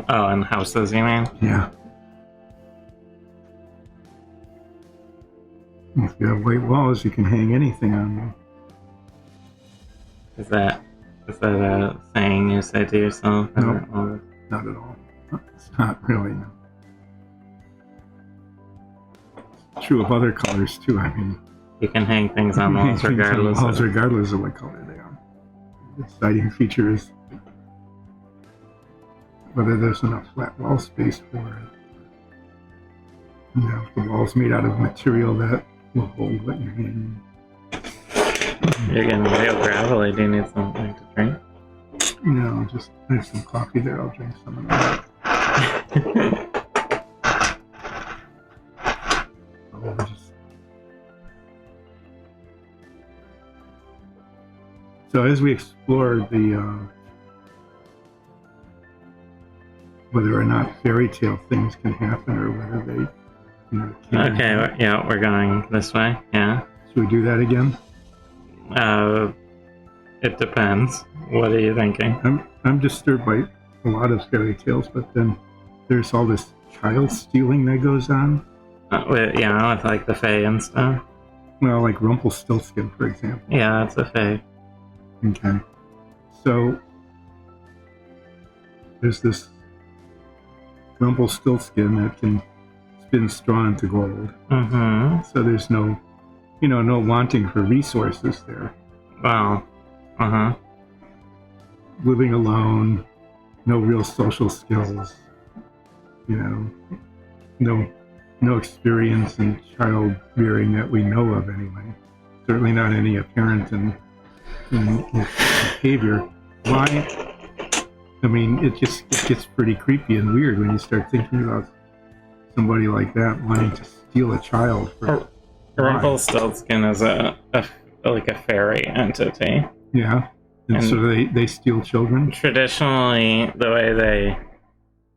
Oh, and houses, you mean? Yeah. If you have white walls, you can hang anything on them. Is that a saying you say to yourself? No. Or- Not at all. It's not really. No. It's true of other colors too. I mean, You can hang things on walls things on regardless. walls of... regardless of what color they are. The deciding feature is whether there's enough flat wall space for it. You know, if the wall's made out of material that will hold what you're hanging. You're getting real gravelly. Do you need something to drink? No, just I have some coffee there. I'll drink some of that. So as we explore the whether or not fairy tale things can happen or whether they, can. Okay, yeah, we're going this way. Yeah. Should we do that again? It depends. What are you thinking? I'm disturbed by a lot of fairy tales, but then there's all this child stealing that goes on. With like the fae and stuff. Well, like Rumpelstiltskin, for example. Yeah, that's a fae. Okay. So there's this Rumpelstiltskin that can spin straw into gold. Mm-hmm. So there's no, no wanting for resources there. Well, uh-huh. Living alone, no real social skills, no experience in child rearing that we know of anyway. Certainly not any apparent in behavior. Why? I mean, it gets pretty creepy and weird when you start thinking about somebody like that wanting to steal a child. Rumpelstiltskin is a fairy entity. Yeah, and so they steal children. Traditionally,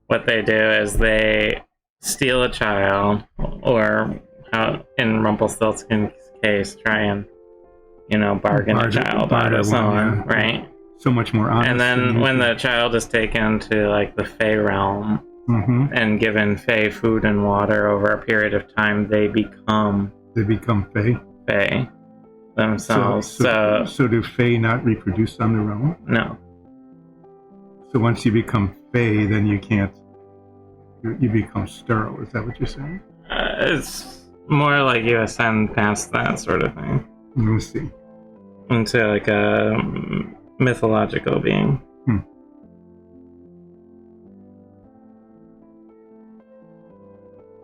what they do is they steal a child, or in Rumpelstiltskin's case, try and bargain a child out of someone, right? So much more honest. And then when the child is taken to like the Fae realm and given Fae food and water over a period of time, they become Fae themselves. So do Fae not reproduce on their own? No. So once you become Fae, then you can't. You become sterile. Is that what you're saying? It's more like you ascend past that sort of thing. Let me see. Into like a mythological being.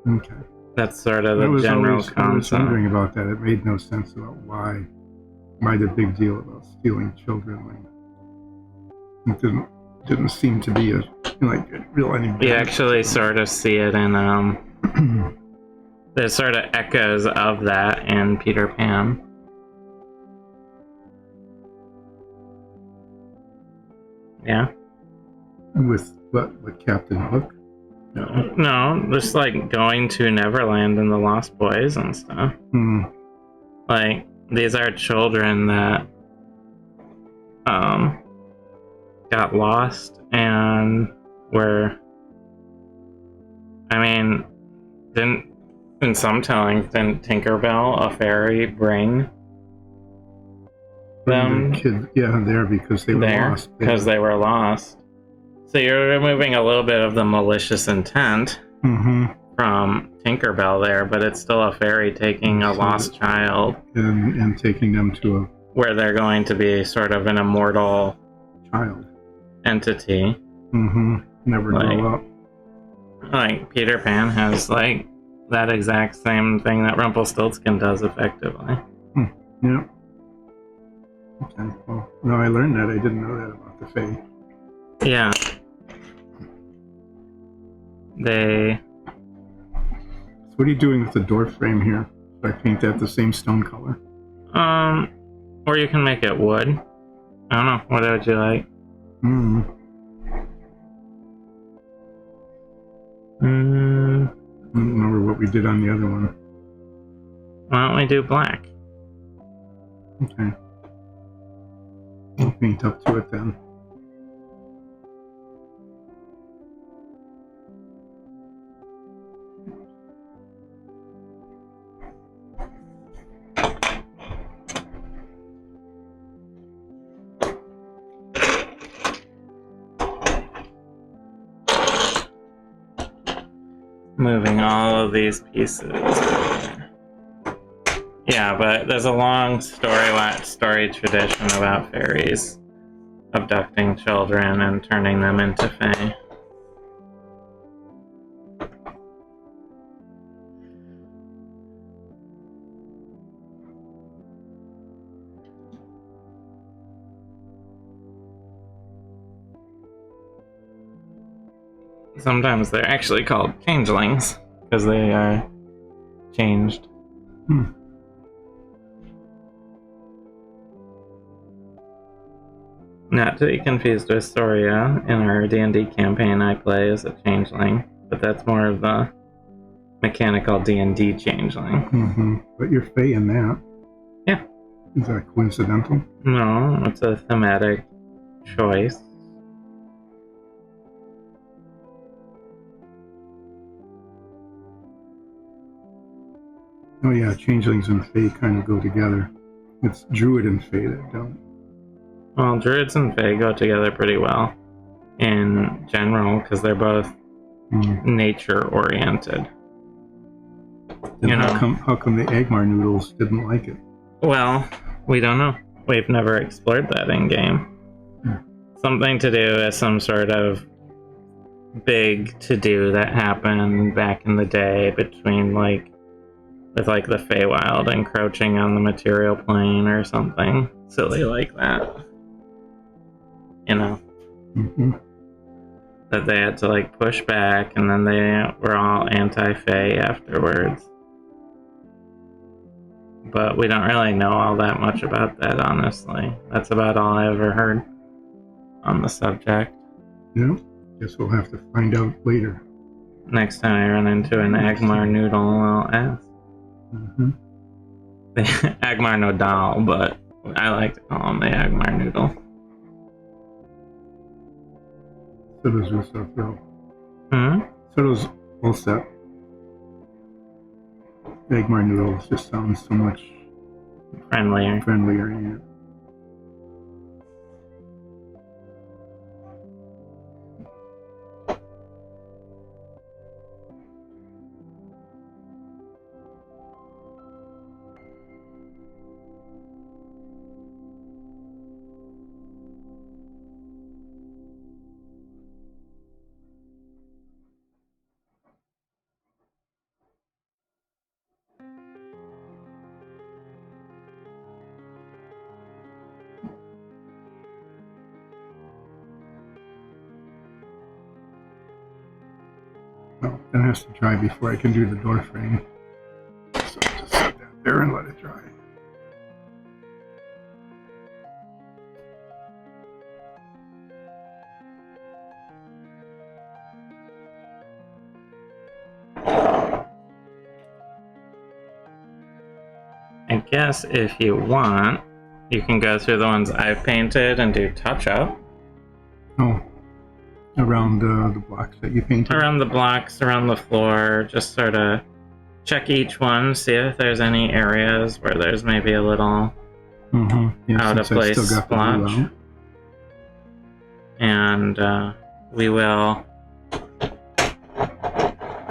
Okay. That's sort of the general concept. I was wondering about that. It made no sense about why the big deal about stealing children. It didn't seem to be a real any. You actually sort of see it in there's sort of echoes of that in Peter Pan. Yeah. With What Captain Hook? No. No, just like going to Neverland and the Lost Boys and stuff. Like, these are children that got lost and were, I mean, in some tellings, didn't Tinkerbell, a fairy, bring them The kids, yeah, there because they were there? lost. Because they were lost. So you're removing a little bit of the malicious intent from Tinkerbell there, but it's still a fairy taking a lost child and taking them to a where they're going to be sort of an immortal child entity. Never grow up. Like Peter Pan has like that exact same thing that Rumpelstiltskin does effectively. Yeah. Okay. Well, no, I learned that. I didn't know that about the Fae. Yeah. They. So what are you doing with the door frame here? Should I paint that the same stone color? Or you can make it wood. I don't know. What would you like? I don't remember what we did on the other one. Why don't we do black? Okay. I'll paint up to it then. Moving all of these pieces. Yeah, but there's a long story tradition about fairies abducting children and turning them into fae. Sometimes they're actually called changelings because they are changed. Not to be confused with Soria. In our D&D campaign I play as a changeling, but that's more of the mechanical D&D changeling. But you're Fae in that. Yeah. Is that coincidental? No, it's a thematic choice. Oh yeah, changelings and Fae kind of go together. It's Druid and Fae that don't. Well, druids and fae go together pretty well in general because they're both nature-oriented. Then how come the Agmar noodles didn't like it? Well, we don't know. We've never explored that in-game. Something to do with some sort of big to-do that happened back in the day between, with the Feywild encroaching on the material plane or something silly like that. You know? That they had to, push back, and then they were all anti-Fey afterwards. But we don't really know all that much about that, honestly. That's about all I ever heard on the subject. Yeah, guess we'll have to find out later. Next time I run into an Agmar noodle, I'll ask. Agmar Nodal, but I like to call him the Agmar noodle. So does your stuff go? So does Ulset. Agmar noodles just sounds so much friendlier. Yeah. Well, that has to dry before I can do the door frame. So I'll just set that there and let it dry. I guess if you want, you can go through the ones I've painted and do touch-up. Oh, around the blocks that you painted? Around the blocks, around the floor, just sort of check each one, see if there's any areas where there's maybe a little out of place splotch. And we will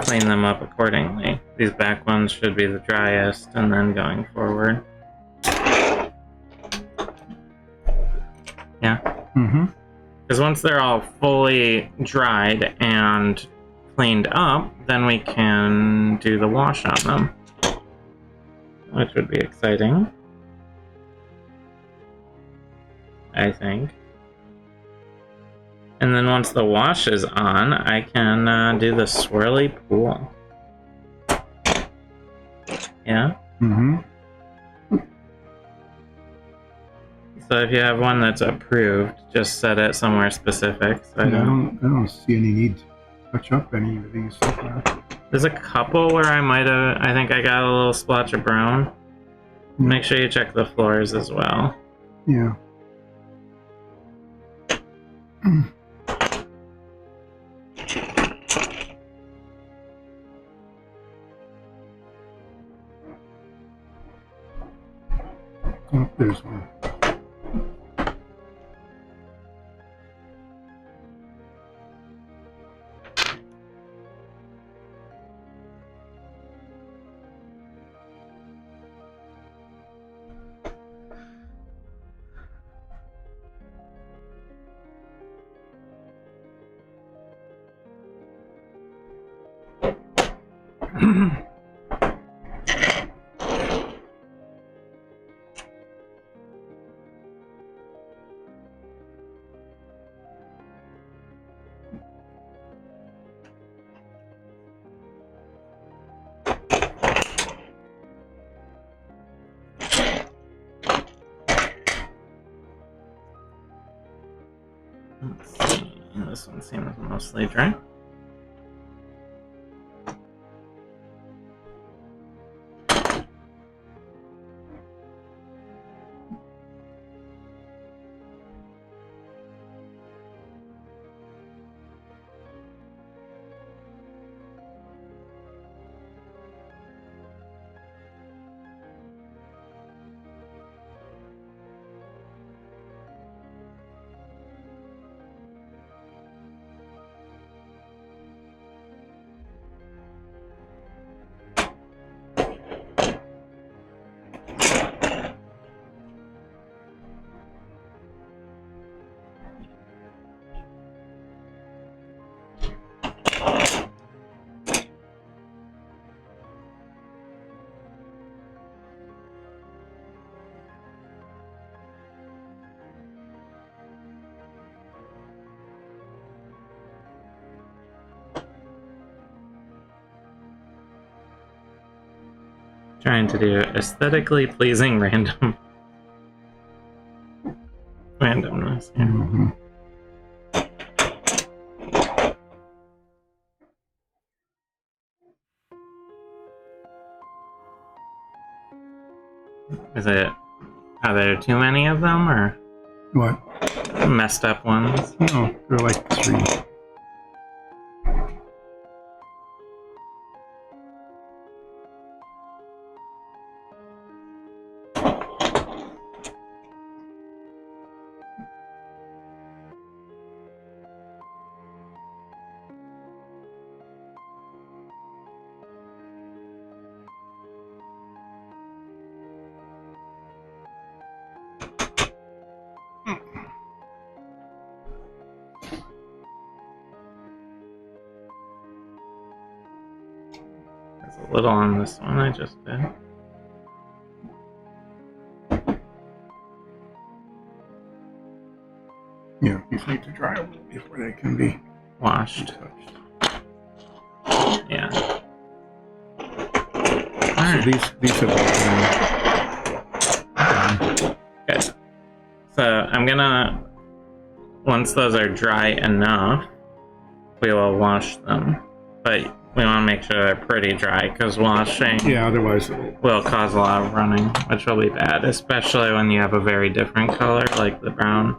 clean them up accordingly. These back ones should be the driest, and then going forward. Yeah? Because once they're all fully dried and cleaned up, then we can do the wash on them, which would be exciting, I think. And then once the wash is on, I can do the swirly pool. Yeah? So if you have one that's approved, just set it somewhere specific. So yeah, I don't see any need to touch up any of these so far. There's a couple where I think I got a little splotch of brown. Make sure you check the floors as well. Yeah. Oh, there's one. Let's see. This one seems mostly dry. Trying to do aesthetically pleasing randomness here. Are there too many of them, or what? Messed up ones? No, they're like 3. There's a little on this one I just did. Yeah, these need to dry a little before they can be washed. Yeah. So these have been good. So I'm gonna, once those are dry enough, we will wash them. But We want to make sure they're pretty dry, because washing Yeah, otherwise will cause a lot of running, which will be bad, especially when you have a very different color, like the brown.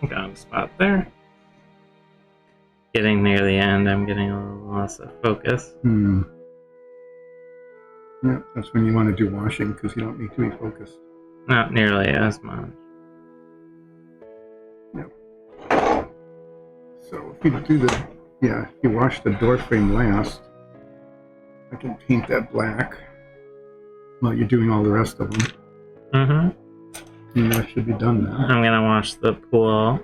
Got a spot there. Getting near the end, I'm getting a little loss of focus. Yeah, that's when you want to do washing, because you don't need to be focused. Not nearly as much. Yeah. So if you do if you wash the door frame last, I can paint that black while you're doing all the rest of them. Mm-hmm. And that should be done now. I'm gonna wash the pool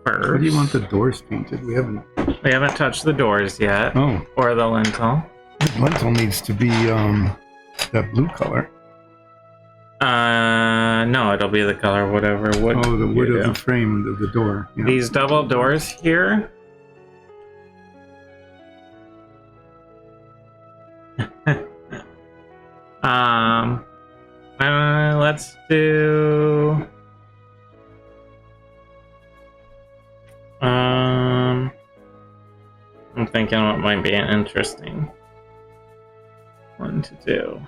first. Where do you want the doors painted? We haven't touched the doors yet. Oh. Or the lintel. The lintel needs to be that blue color. No, it'll be the color whatever wood. Oh, the wood of do. the frame of the door. Yeah. These double doors here. Let's do. I'm thinking what might be an interesting one to do.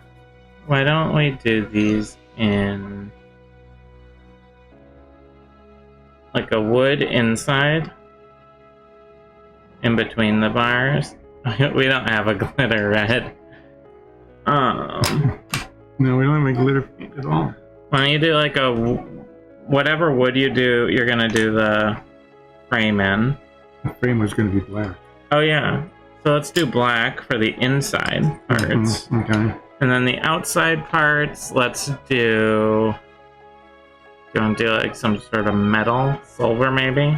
Why don't we do these in like a wood inside in between the bars? We don't have a glitter red. No, we don't have any glitter paint at all. Why don't you do like a whatever wood you do, you're gonna do the frame in. The frame was going to be black. Oh yeah. So let's do black for the inside parts. Okay. And then the outside parts, let's do... Do you want to do like some sort of metal? Silver maybe?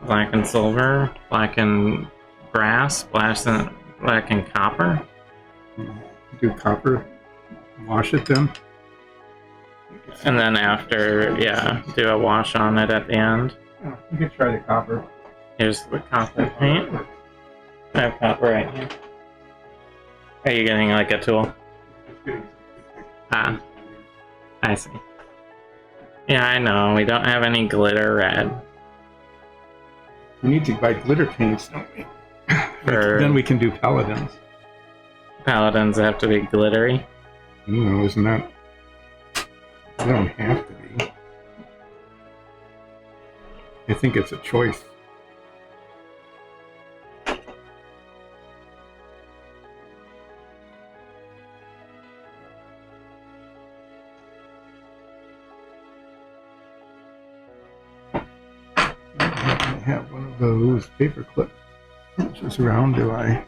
Black and silver? Black and brass? Black and copper? Do copper. Wash it then. And then after, yeah, do a wash on it at the end. Oh, you could try the copper. Here's the copper paint. I have copper right here. Are you getting like a tool? Ah, I see. Yeah, I know. We don't have any glitter red. We need to buy glitter paints, don't we? Then we can do paladins. Paladins have to be glittery. No, isn't that? They don't have to be. I think it's a choice. I have one of those paper clips. Which is round, do I?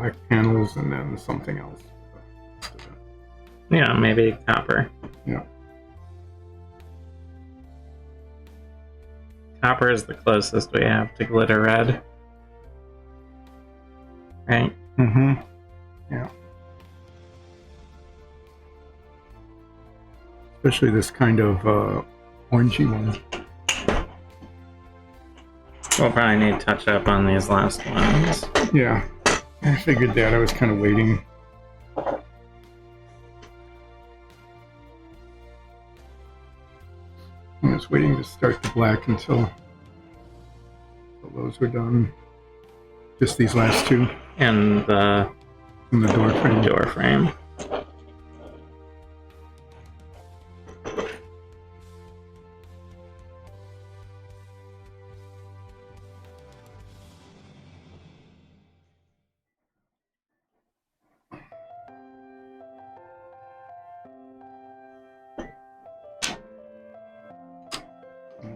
black panels and then something else. Yeah, maybe copper. Yeah. Copper is the closest we have to glitter red. Right? Mm-hmm. Yeah. Especially this kind of orangey one. We'll probably need touch up on these last ones. Yeah. I figured that. I was kind of waiting. I was waiting to start the black until those were done. Just these last two. And the door frame. Door frame.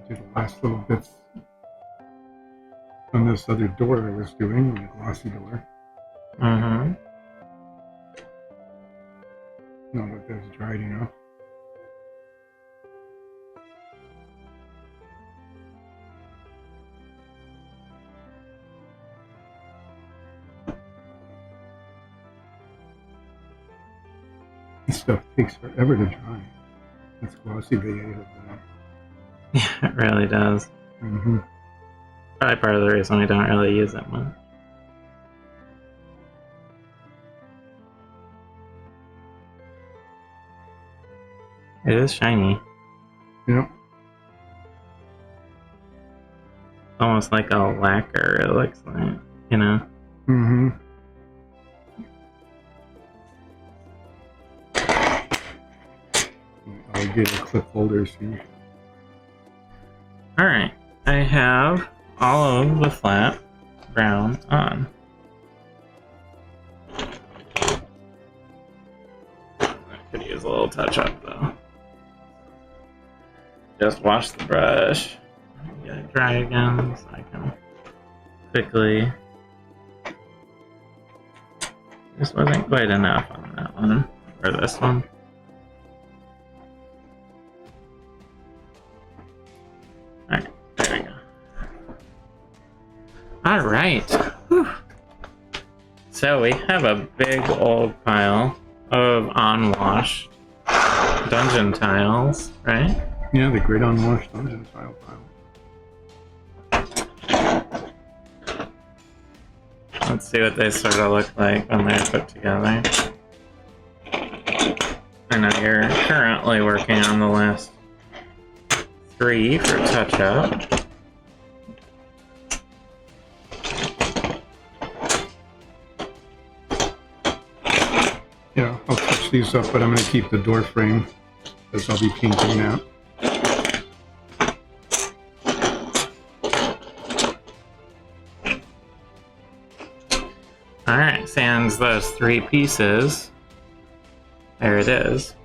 Do the last little bits on this other door I was doing, the glossy door. Mm-hmm. Now that that's dried enough. This stuff takes forever to dry. That's glossy beige of that. Yeah, it really does. Mm-hmm. Probably part of the reason we don't really use it much. It is shiny. Yep. Almost like a lacquer, it looks like, you know? Mm-hmm. Alligator clip holders here. Alright, I have all of the flat brown on. I could use a little touch up though. Just wash the brush, get it dry again so I can quickly. This wasn't quite enough on that one, or this one. Alright, there we go. Alright. So we have a big old pile of on-wash dungeon tiles, right? Yeah, the great unwashed dungeon tile pile. Let's see what they sort of look like when they're put together. I know you're currently working on the last 3 for touch-up. Yeah, I'll touch these up, but I'm going to keep the door frame because I'll be painting that. Alright, sans those 3 pieces. There it is.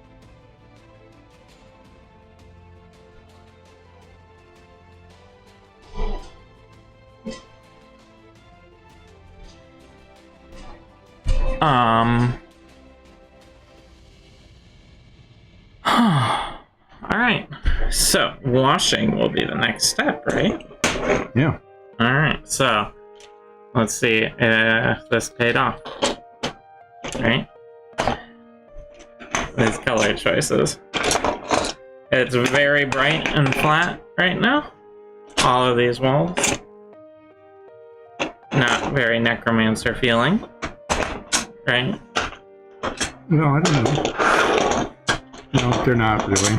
Alright, so washing will be the next step, right? Yeah. Alright, so let's see if this paid off. Right? These color choices. It's very bright and flat right now. All of these walls. Not very necromancer feeling. Right? No, I don't know. No, they're not really.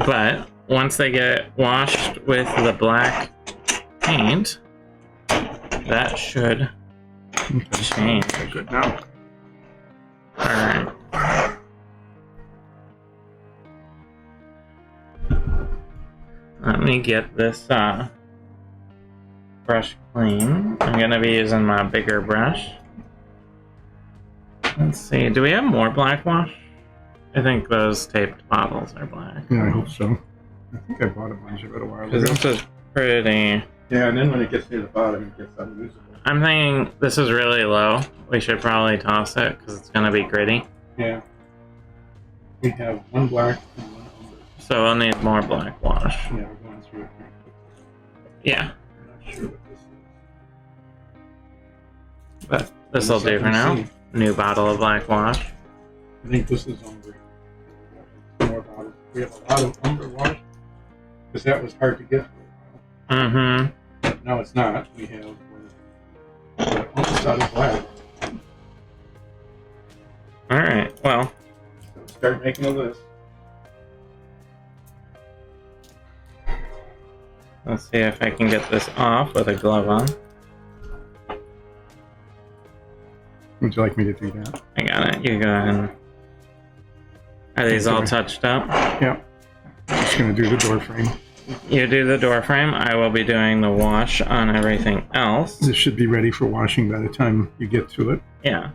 But once they get washed with the black paint, that should change. Okay, good now. Alright. Let me get this brush clean. I'm gonna be using my bigger brush. Let's see, do we have more black wash? I think those taped bottles are black. Yeah, I hope so. I think I bought a bunch of it a while ago. Because this is pretty... Yeah, and then when it gets near the bottom, it gets unusable. I'm thinking this is really low. We should probably toss it because it's gonna be gritty. Yeah. We have one black and one umber. So we'll need more black wash. Yeah, we're going through it pretty quickly. Yeah, I'm not sure what this is. but this will do for now. New bottle of black wash. I think this is umber. More bottles. We have a lot of umber wash because that was hard to get for a while. Mm-hmm. But now it's not. We have almost out of black. All right. Well, So start making a list. let's see if I can get this off with a glove on. Would you like me to do that? I got it. You go ahead. And... Are these all touched up? Yeah. I'm just going to do the door frame. You do the door frame. I will be doing the wash on everything else. This should be ready for washing by the time you get to it. Yeah.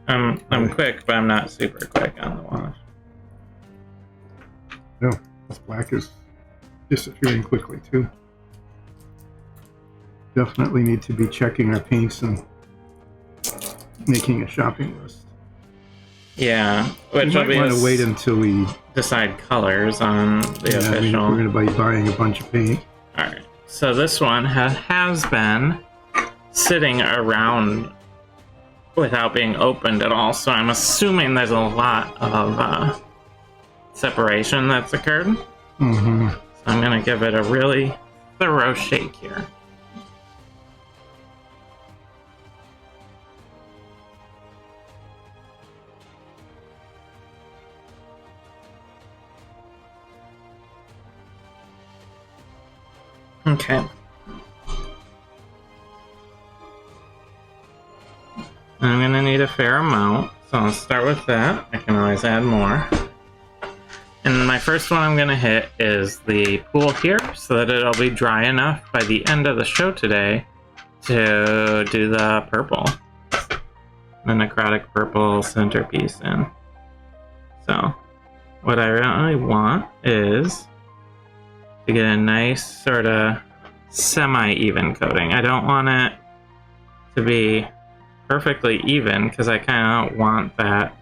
I'm quick, but I'm not super quick on the wash. No, this black is disappearing quickly too. Definitely need to be checking our paints and making a shopping list. Yeah, which We will might be want to wait until we decide colors on the official. we're going to be buying a bunch of paint. Alright, so this one has been sitting around without being opened at all, so I'm assuming there's a lot of separation that's occurred. Mm-hmm. So I'm going to give it a really thorough shake here. Okay. I'm gonna need a fair amount, so I'll start with that. I can always add more. And my first one I'm gonna hit is the pool here, so that it'll be dry enough by the end of the show today to do the purple. The necrotic purple centerpiece in. So, what I really want is to get a nice sort of semi-even coating. I don't want it to be perfectly even because I kind of want that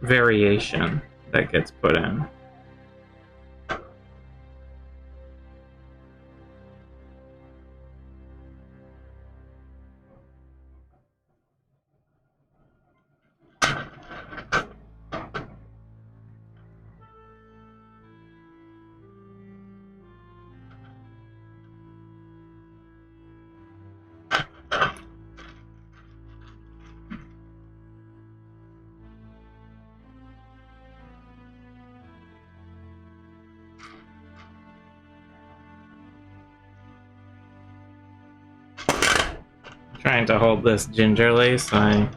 variation that gets put in. Trying to hold this gingerly so I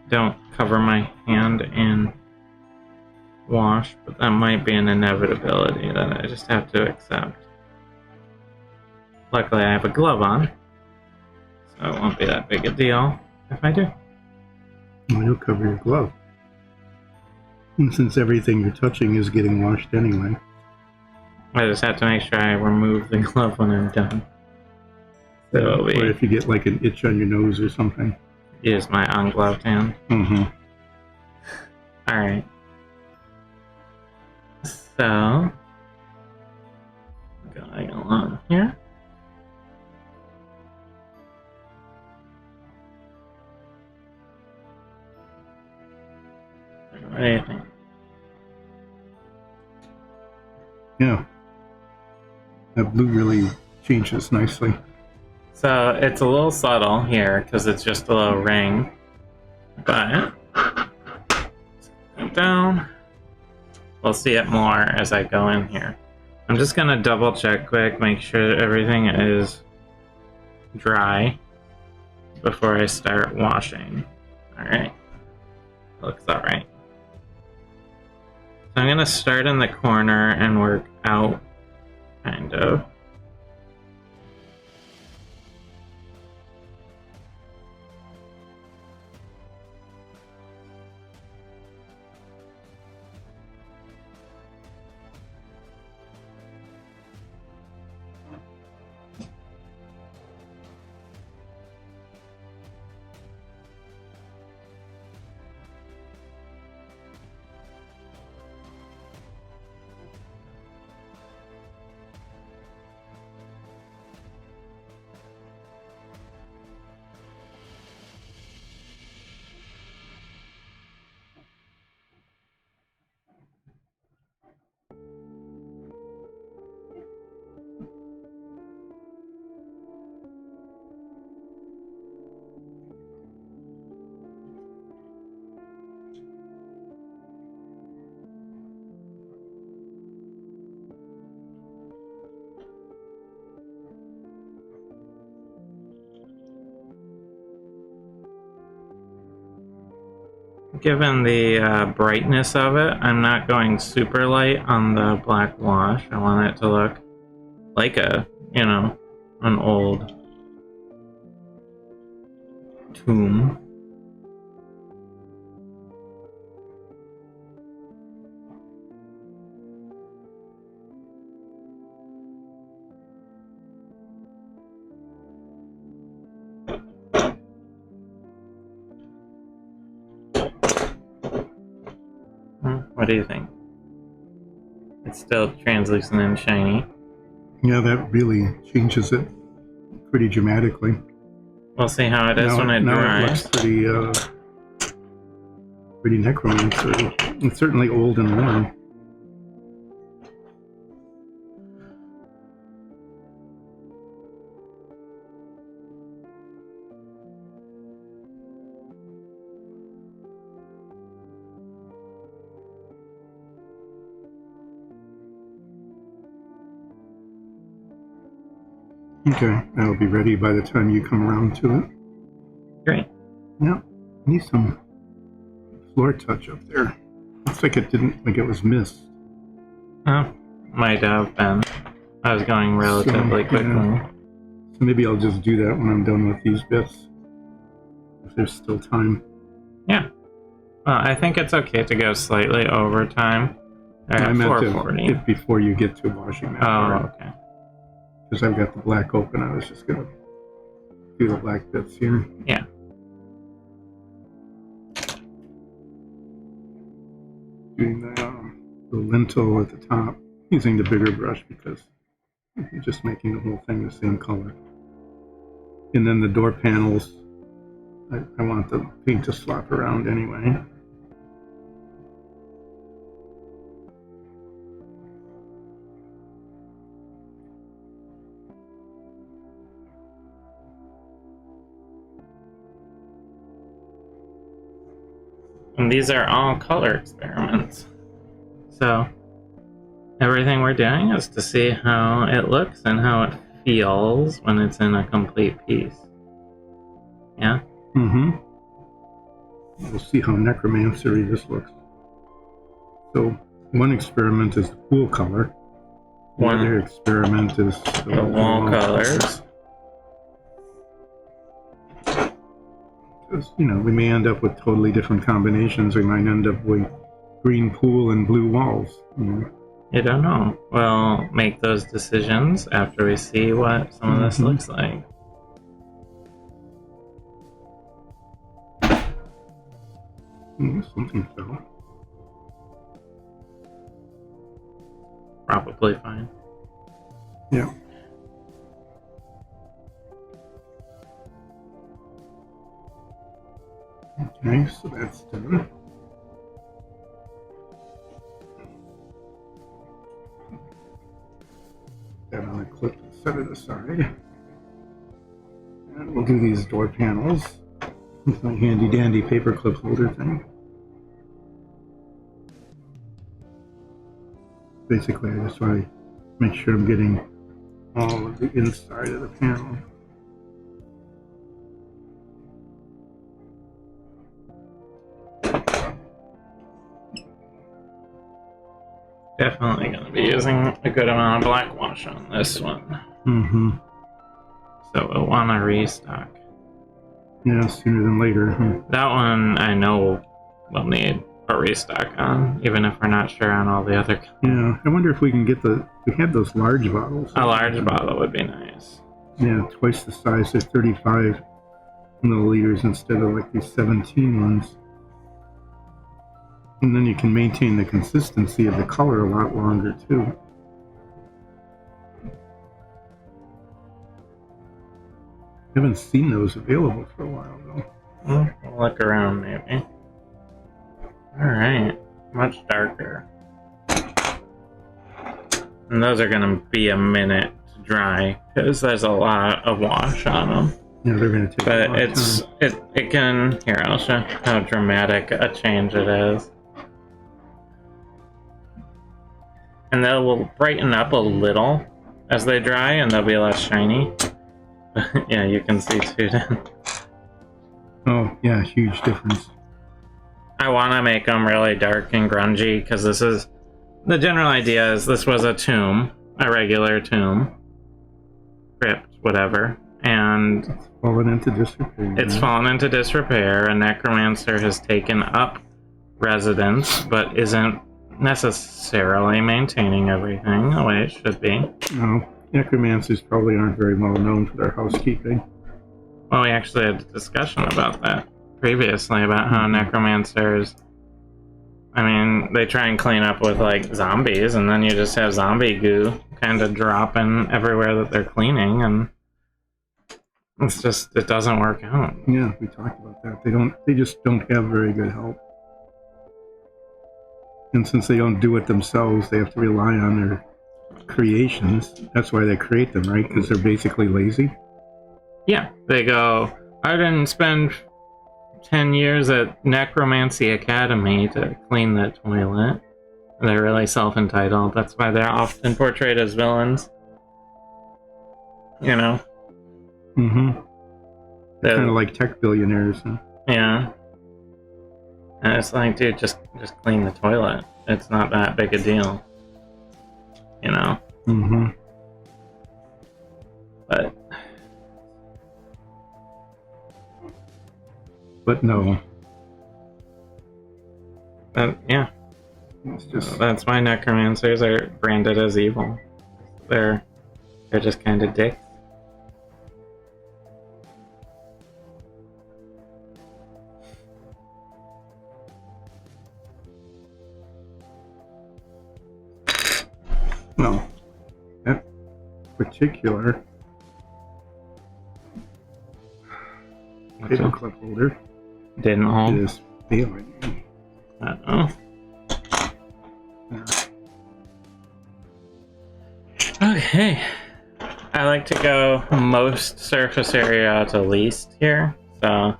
don't cover my hand in wash, but that might be an inevitability that I just have to accept. Luckily I have a glove on, so it won't be that big a deal if I do. Well, you'll cover your glove. And since everything you're touching is getting washed anyway. I just have to make sure I remove the glove when I'm done. So it'll be... Or if you get like an itch on your nose or something. Use my ungloved hand. Mm-hmm. Alright. So... going along here. What do you think? Yeah. That blue really changes nicely. So it's a little subtle here because it's just a little ring, but down. We'll see it more as I go in here. I'm just gonna double check quick, make sure everything is dry before I start washing. Alright. Looks alright. So I'm gonna start in the corner and work out, kind of. Given the brightness of it, I'm not going super light on the black wash. I want it to look like a, you know, an old tomb. What do you think? It's still translucent and shiny. Yeah, that really changes it pretty dramatically. We'll see how it is when it dries. It looks pretty necromancer. It's certainly old and worn. Okay, that'll be ready by the time you come around to it. Great. Yeah, need some floor touch up there. Looks like it was missed. Oh, might have been. I was going relatively quickly. Yeah. So maybe I'll just do that when I'm done with these bits. If there's still time. Yeah. Well, I think it's okay to go slightly over time. I meant 440. if before you get to washing that part. Okay. Because I've got the black open, I was just going to do the black bits here. Yeah. Doing the lintel at the top, using the bigger brush because I'm just making the whole thing the same color. And then the door panels, I want the paint to swap around anyway. And these are all color experiments. So everything we're doing is to see how it looks and how it feels when it's in a complete piece. Yeah? Mm-hmm. We'll see how necromancery this looks. So one experiment is the pool color. One other experiment is the wall colors. You know, we may end up with totally different combinations. We might end up with green pool and blue walls. You know? You don't know. We'll make those decisions after we see what some of this looks like. Something fell. Probably fine. Yeah. Okay, so that's done. That on a clip and set it aside. And we'll do these door panels with my handy dandy paperclip holder thing. Basically, I just want to make sure I'm getting all of the inside of the panel. Definitely going to be using a good amount of black wash on this one. Mm-hmm. So we'll want to restock. Yeah, sooner than later. That one I know we'll need a restock on, even if we're not sure on all the other. Yeah, I wonder if we can get we have those large bottles. A large bottle would be nice. Yeah, twice the size. They're 35 milliliters instead of like these 17 ones. And then you can maintain the consistency of the color a lot longer too. Haven't seen those available for a while though. We'll look around maybe. Alright, much darker. And those are going to be a minute to dry because there's a lot of wash on them. Yeah, they're going to take a lot of time. It can, here I'll show how dramatic a change it is. And they will brighten up a little as they dry and they'll be less shiny. Yeah, you can see too then. Oh, yeah, huge difference. I want to make them really dark and grungy because this is the general idea. Is this was a tomb, a regular tomb, crypt, whatever, and It's fallen into disrepair. it's fallen into disrepair. A necromancer has taken up residence, but isn't necessarily maintaining everything the way it should be. No, necromancers probably aren't very well known for their housekeeping. Well, we actually had a discussion about that previously, about how necromancers, I mean, they try and clean up with, like, zombies, and then you just have zombie goo kind of dropping everywhere that they're cleaning, and it's just, it doesn't work out. Yeah, we talked about that. They just don't have very good help. And since they don't do it themselves, they have to rely on their creations. That's why they create them, right? Because they're basically lazy. Yeah, they go, I didn't spend 10 years at Necromancy Academy to clean the toilet. They're really self-entitled. That's why they're often portrayed as villains. You know? Mm-hmm. Kind of like tech billionaires. Huh? Yeah. And it's like, dude, just clean the toilet. It's not that big a deal. You know? Mm-hmm. But no. Yeah. It's just... That's why necromancers are branded as evil. They're just kind of dicks. No. That particular paperclip holder Didn't hold. is failing. Uh-oh. Yeah. Okay. I like to go most surface area to least here, so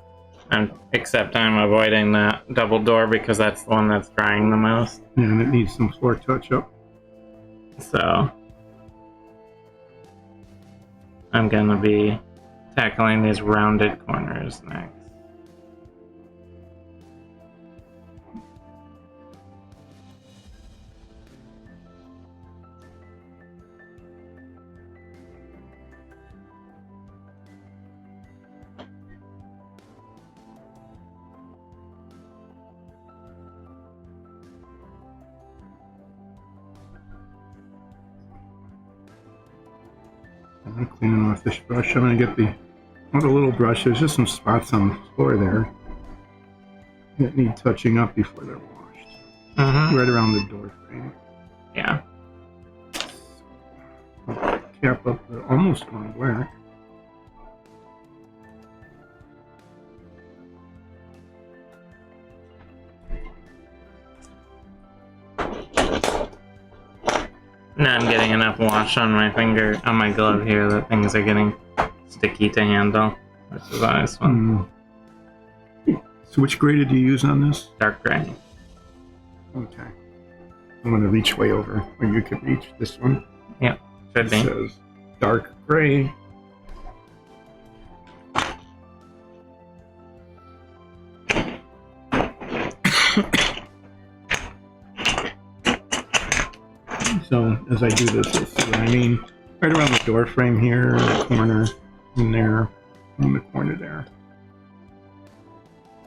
except I'm avoiding that double door because that's the one that's drying the most. Yeah, and it needs some floor touch-up. So I'm gonna be tackling these rounded corners next. I'm cleaning off this brush. I'm going to get not a little brush. There's just some spots on the floor there that need touching up before they're washed. Mm-hmm. Right around the door frame. Yeah. I'll cap up the almost gone black. Now I'm getting enough wash on my finger, on my glove here, that things are getting sticky to handle, which is always fun. So which grade do you use on this? Dark gray. Okay. I'm going to reach way over, or you can reach this one. Yep, should be. It says dark gray. So as I do this, you'll see what I mean. Right around the door frame here, the corner, in there, in the corner there.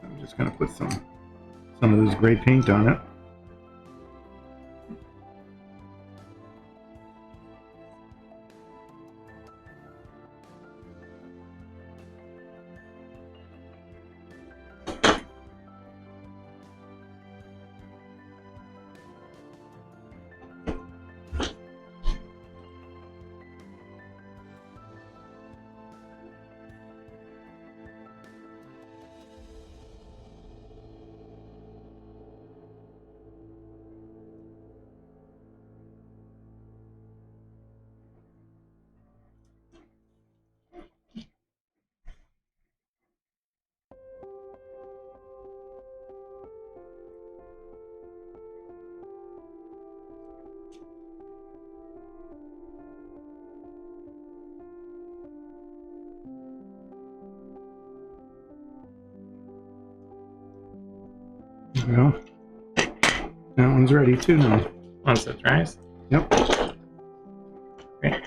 I'm just going to put some of this gray paint on it. Well, that one's ready too now. Once it dries. Yep. Great.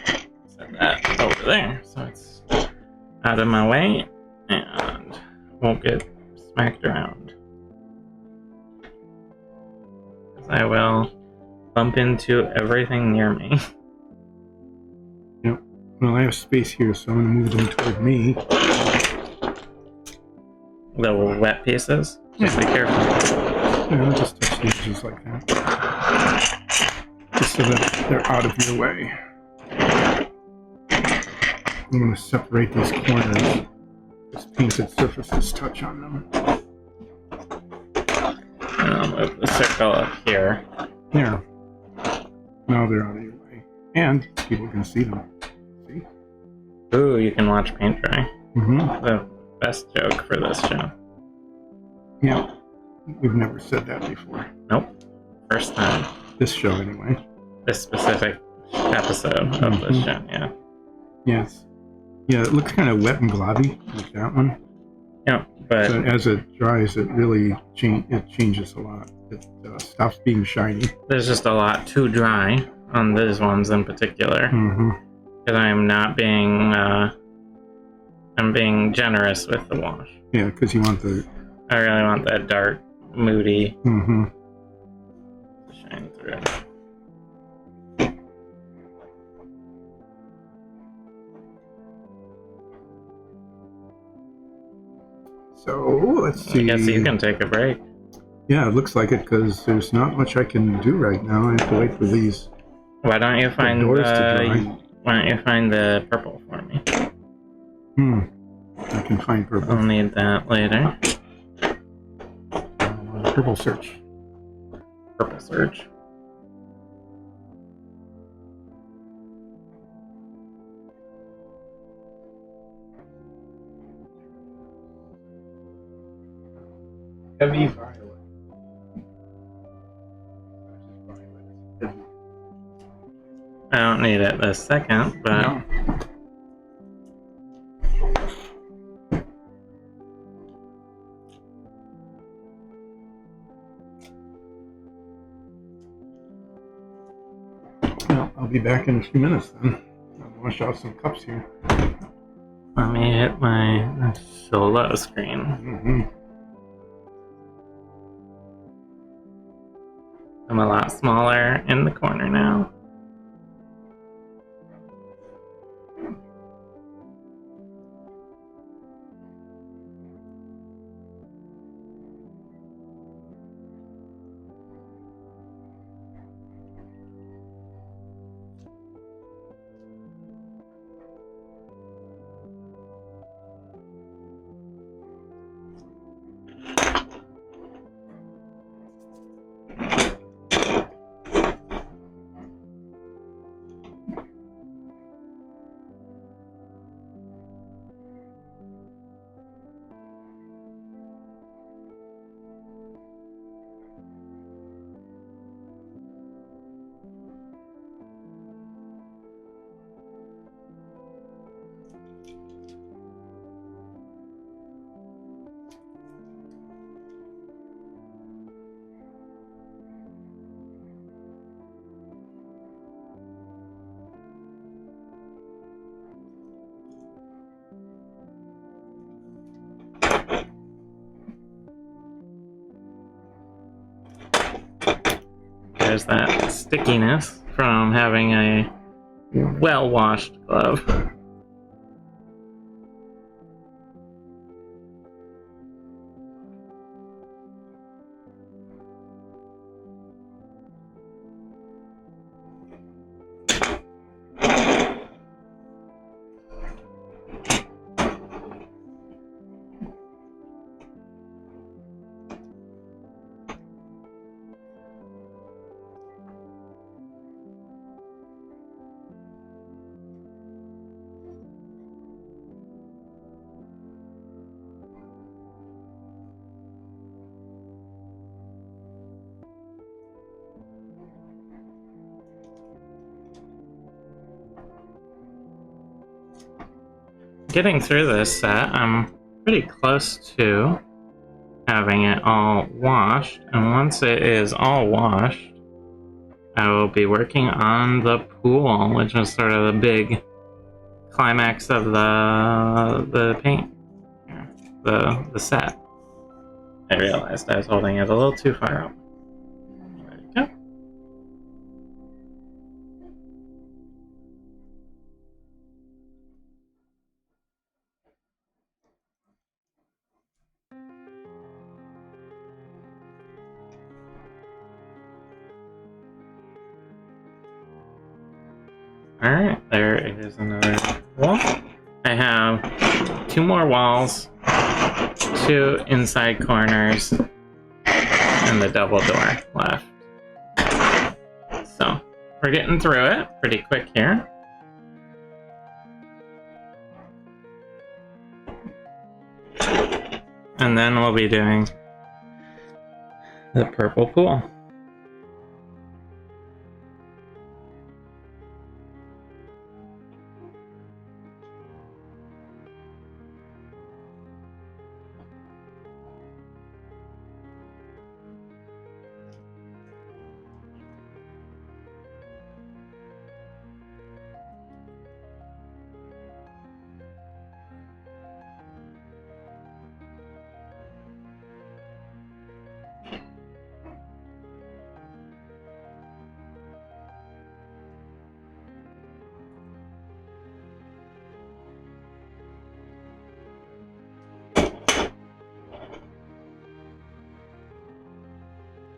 Set that over there so it's out of my way and won't get smacked around. Because I will bump into everything near me. Yep. Well, I have space here, so I'm going to move them toward me. Little wet pieces. Just be careful. Yeah, I'll just touch the edges like that. Just so that they're out of your way. I'm going to separate these corners. This painted surfaces touch on them. And I'll move the circle up here. There. Now they're out of your way. And people can see them. See? Ooh, you can watch paint dry. Mm-hmm. The best joke for this show. Yeah. We've never said that before. Nope. First time. This show, anyway. This specific episode of this show, yeah. Yes. Yeah, it looks kind of wet and globby, like that one. Yeah, but as it dries, it really changes a lot. It stops being shiny. there's just a lot too dry on these ones in particular. Mm-hmm. Because I'm not being, I'm being generous with the wash. Yeah, because you want the... I really want that dark, moody Mm-hmm. to shine through. So, let's see. I guess you can take a break. Yeah, it looks like it, because there's not much I can do right now. I have to wait for these Why don't you find doors to dry. why don't you find the purple for me? I can find purple. I'll need that later. Purple search. Purple search. Heavy violet. I don't need it this second, but No. Well, I'll be back in a few minutes then. I'll wash out some cups here. let me hit my solo screen. Mm-hmm. I'm a lot smaller in the corner now. There's that stickiness from having a well-washed glove. Getting through this set, I'm pretty close to having having it all washed, and once it is all washed, I will be working on the pool, which is sort of the big climax of the paint, the set. I realized I was holding it a little too far up. There we go. Alright, there is another wall. I have 2 more walls, 2 inside corners, and the double door left. So, we're getting through it pretty quick here. And then we'll be doing the purple pool.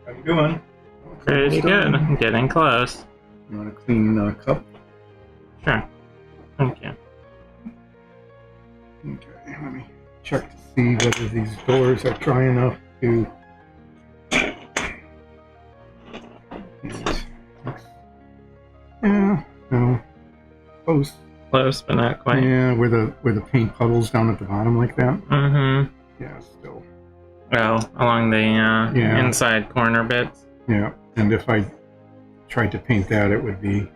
How you doing? Pretty good. I'm getting close. You want a clean cup? Sure. Thank you. Okay, let me check to see whether these doors are dry enough to... Yeah, no. Close. Close, but not quite. Yeah, where the paint puddles down at the bottom like that. Mm-hmm. Yeah, still. Well, along the Yeah. inside corner bits. Yeah, and if I tried to paint that, it would be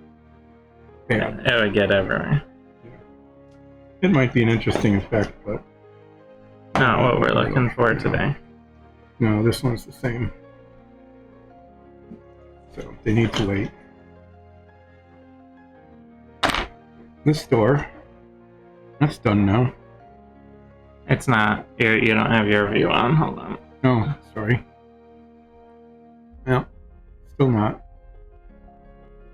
bad. It would get everywhere. It might be an interesting effect, but Not what we're looking for today. no, this one's the same. So they need to wait. This door, that's done now. It's not. You don't have your view on. Hold on. Oh, sorry. No, still not.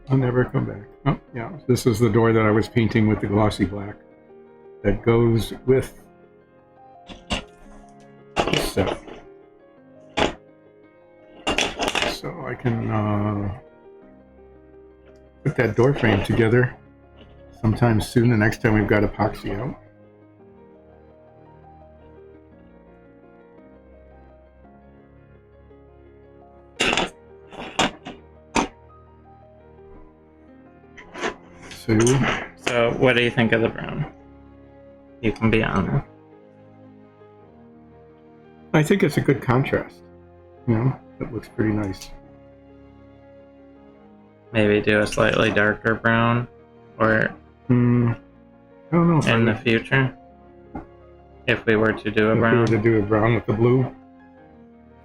I'll never come back. Oh, yeah. This is the door that I was painting with the glossy black. That goes with this set. So I can put that door frame together sometime soon, the next time we've got epoxy out. So, what do you think of the brown? You can be honest. I think it's a good contrast. You know, it looks pretty nice. Maybe do a slightly darker brown, or I don't know. If in I the future, if we were to do a if we brown. were to do a brown with the blue.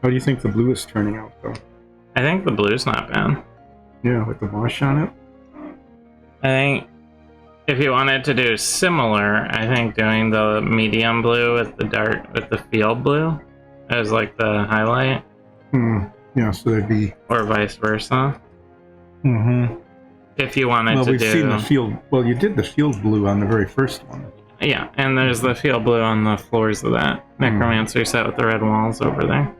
How do you think the blue is turning out, though? I think the blue's not bad. Yeah, with the wash on it. I think if you wanted to do similar, I think doing the medium blue with the field blue as like the highlight, Yeah, so there'd be. or vice versa. If you wanted Well, to we've do, seen the field. Well, you did the field blue on the very first one. yeah, and there's the field blue on the floors of that necromancer set with the red walls over there.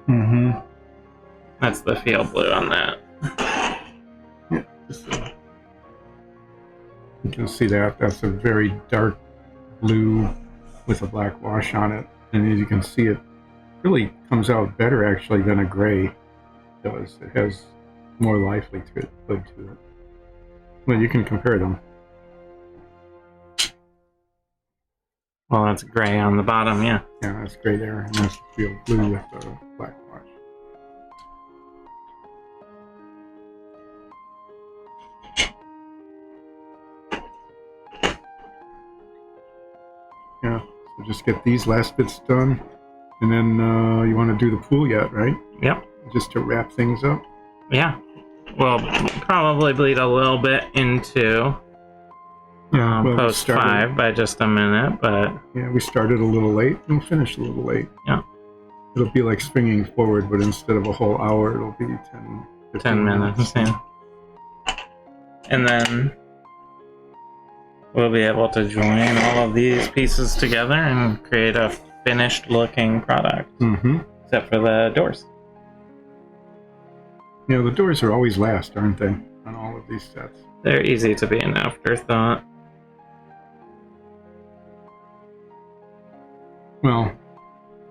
That's the field blue on that. Yeah, you can see that. That's a very dark blue with a black wash on it, and as you can see, it really comes out better actually than a gray does. It has more lively to it. Well, you can compare them. Well, that's gray on the bottom, yeah. Yeah, that's gray there, and that's the field blue with the black wash. Yeah, so just get these last bits done. And then you want to do the pool yet, right? Yep. Just to wrap things up. Yeah. We'll probably bleed a little bit into post 5 by just a minute, but... Yeah, we started a little late and finished a little late. Yeah. It'll be like springing forward, but instead of a whole hour, it'll be 10 minutes. Yeah. And then we'll be able to join all of these pieces together and create a finished looking product. Mm-hmm. Except for the doors. You know, the doors are always last, aren't they, on all of these sets? They're easy to be an afterthought. Well,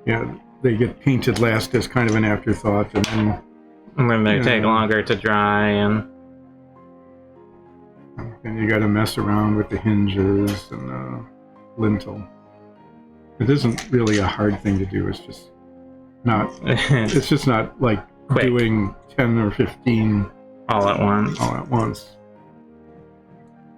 yeah, they get painted last as kind of an afterthought, and then they take longer to dry, and you got to mess around with the hinges and the lintel. It isn't really a hard thing to do. It's just not. It's just not like quick. Doing 10 or 15 all at once. All at once.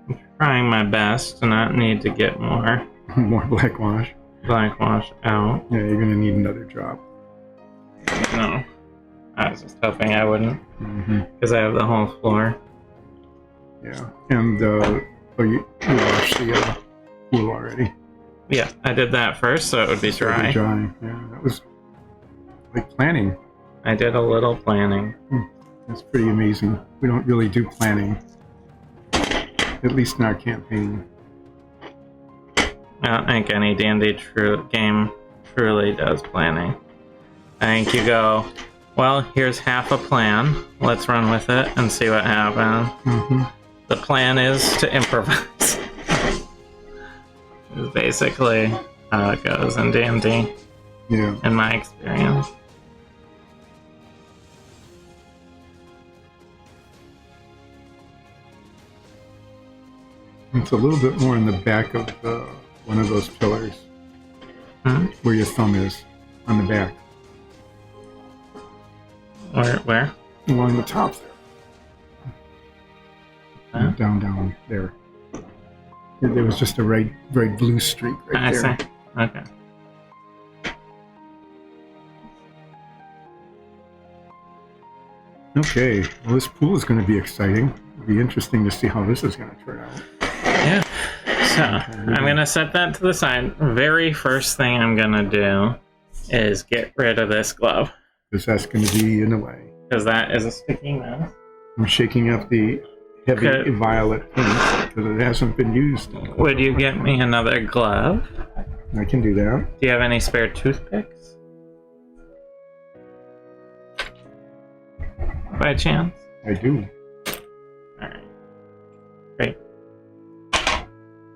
I'm trying my best to not need to get more blackwash. Blackwash out. Yeah, you're gonna need another drop. No, I was just hoping I wouldn't, because I have the whole floor. Yeah, and you washed the pool already. Yeah, I did that first, so it would be dry. Yeah, that was like planning. I did a little planning. That's pretty amazing. We don't really do planning, at least in our campaign. I don't think any D&D game truly does planning. I think you go, well, here's half a plan. Let's run with it and see what happens. The plan is to improvise. Is basically how it goes in D&D. Yeah. In my experience. It's a little bit more in the back of one of those pillars, where your thumb is, on the back. Where? Along the top there. Down there. There was just a very blue streak right there. I see. Okay. Okay, well, this pool is going to be exciting. It'll be interesting to see how this is going to turn out. Yeah. So, I'm going to set that to the side. Very first thing I'm going to do is get rid of this glove. Because that's going to be in the way. Because that is a sticky mess. I'm shaking up the heavy violet paint because it hasn't been used. Would you get me another glove? I can do that. Do you have any spare toothpicks? By chance? I do. Alright. Great.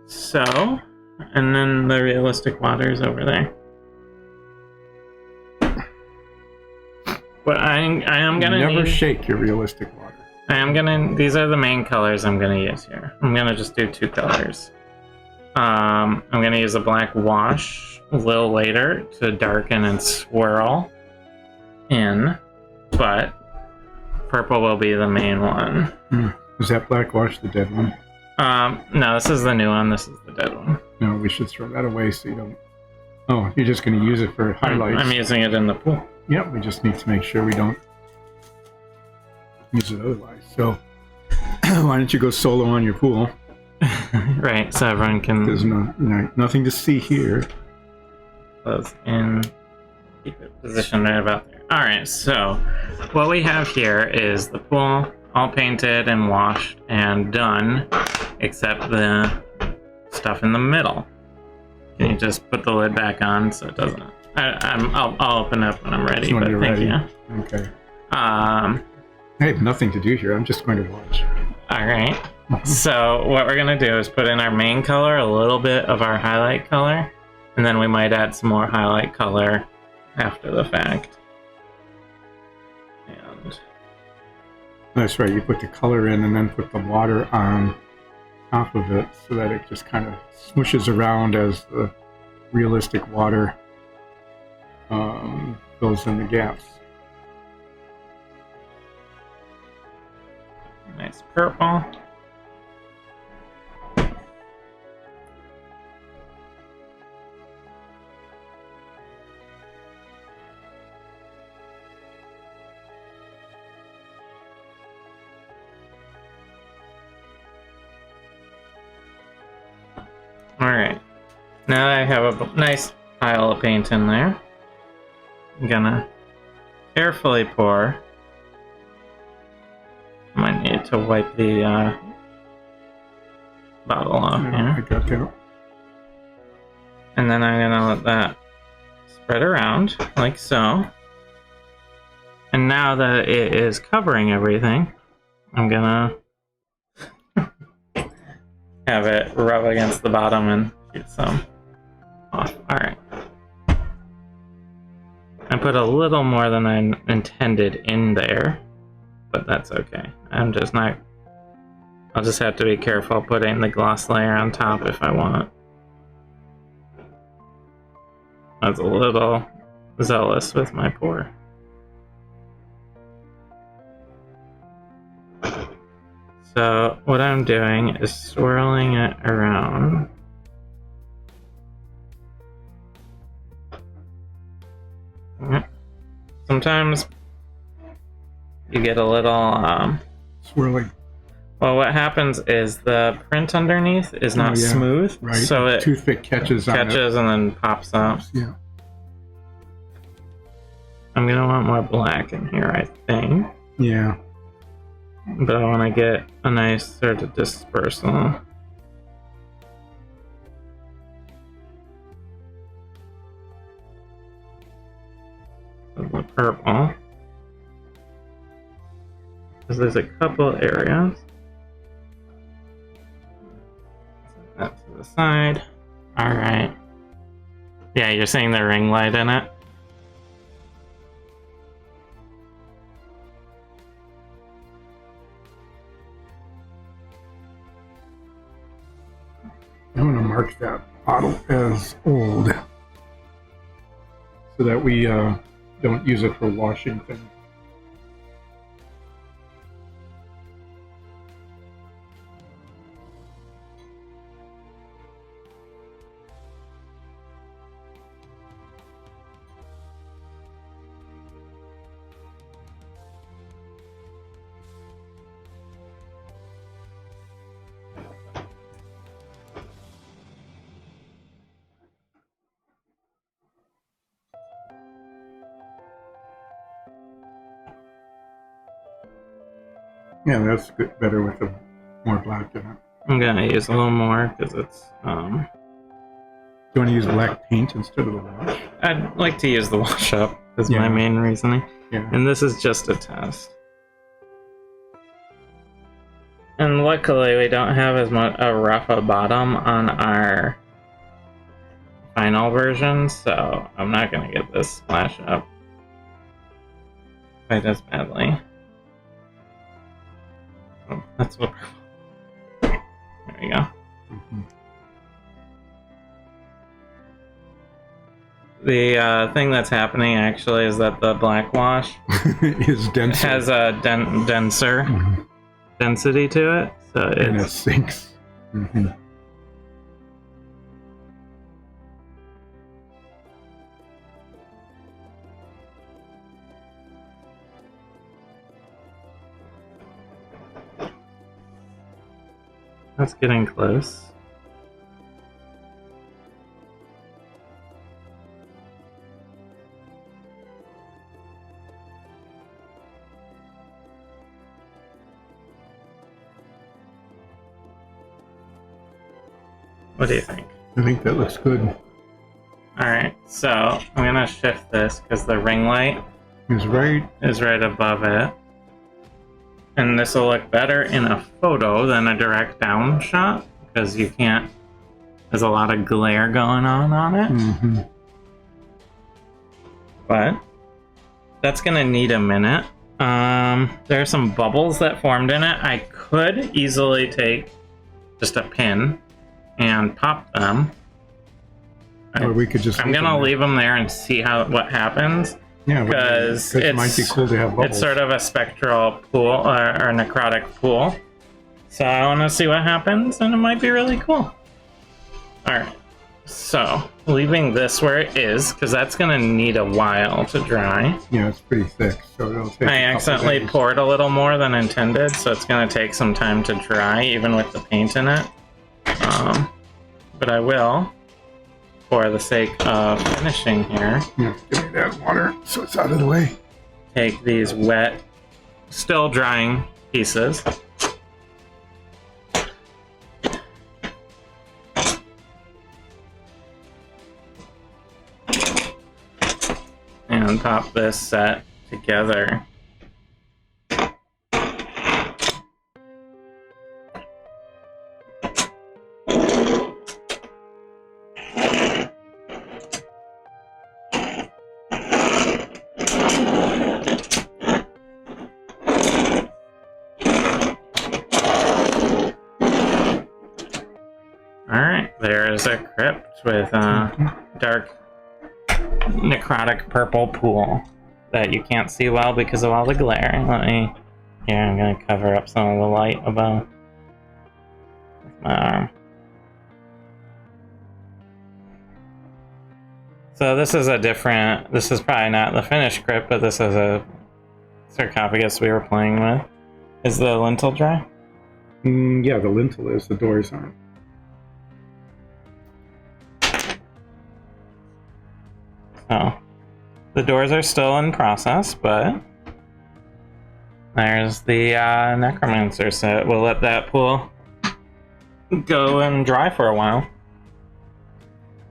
So, and then the realistic water is over there. But I am gonna never shake your realistic water. These are the main colors I'm gonna use here. I'm gonna just do 2 colors. I'm gonna use a black wash a little later to darken and swirl in, but purple will be the main one. Is that black wash the dead one? No, this is the new one. This is the dead one. No, we should throw that away so you don't... Oh, you're just going to use it for highlights. I'm using it in the pool. Yep, we just need to make sure we don't use it otherwise. So, why don't you go solo on your pool? Right, so everyone can... There's nothing to see here. Close in. Keep it positioned right about there. Alright, so what we have here is the pool all painted and washed and done, except the stuff in the middle. Can you just put the lid back on so it doesn't... I'll open it up when I'm ready, but thank you. Okay. I have nothing to do here. I'm just going to watch. Alright. So what we're going to do is put in our main color, a little bit of our highlight color, and then we might add some more highlight color after the fact. And that's right. You put the color in and then put the water on top of it so that it just kind of smooshes around as the realistic water fills in the gaps. Nice purple. Alright. Now that I have a nice pile of paint in there, I'm gonna carefully pour. Might need to wipe the bottle off Yeah, here. I got that. And then I'm gonna let that spread around, like so. And now that it is covering everything, I'm gonna have it rub against the bottom and shoot some off. Alright. I put a little more than I intended in there, but that's okay. I'm just not... I'll just have to be careful putting the gloss layer on top if I want. I was a little zealous with my pour. So what I'm doing is swirling it around. Sometimes you get a little Swirling. well, what happens is the print underneath is not smooth, Right. so it Toothpick catches on it. and then pops up. Yeah. I'm gonna want more black in here, I think. Yeah. But I want to get a nice sort of dispersal. Of the purple. Because there's a couple areas. Set that to the side. Alright. Yeah, you're seeing the ring light in it? I'm going to mark that bottle as old so that we don't use it for washing things. Yeah, that's good, better with the more black in it. I'm gonna use a little more because it's Do you want to use black paint instead of the wash? I'd like to use the wash up as Yeah. my main reasoning. Yeah. And this is just a test. And luckily we don't have as much a rough a bottom on our final version, so I'm not gonna get this splash up quite as badly. Oh, that's what. There we go. Mm-hmm. The thing that's happening actually is that the black wash Is denser. has a denser density to it, so And it it's sinks. Mm-hmm. that's getting close. What do you think? I think that looks good. Alright, so I'm gonna shift this because the ring light It's right. is right above it. And this will look better in a photo than a direct down shot because you can't, there's a lot of glare going on it. Mm-hmm. But that's gonna need a minute. There are some bubbles that formed in it. I could easily take just a pin and pop them. Or we could just. I'm gonna leave them there and see what happens. Yeah, because it might be cool to have bubbles. It's sort of a spectral pool or necrotic pool. So I want to see what happens, and it might be really cool. Alright, so leaving this where it is, because that's going to need a while to dry. Yeah, it's pretty thick, so it'll take. I accidentally poured a little more than intended, so it's going to take some time to dry, even with the paint in it. But but I will, for the sake of finishing here, Yeah, give me that water so it's out of the way. take these wet, still drying pieces. And pop this set together. Alright, there's a crypt with a dark necrotic purple pool that you can't see well because of all the glare. Here, I'm gonna cover up some of the light above with my arm. So this is this is probably not the finished crypt, but this is a sarcophagus we were playing with. Is the lintel dry? Yeah, the lintel is, the doors aren't. So, the doors are still in process, but there's the necromancer set. We'll let that pool go and dry for a while.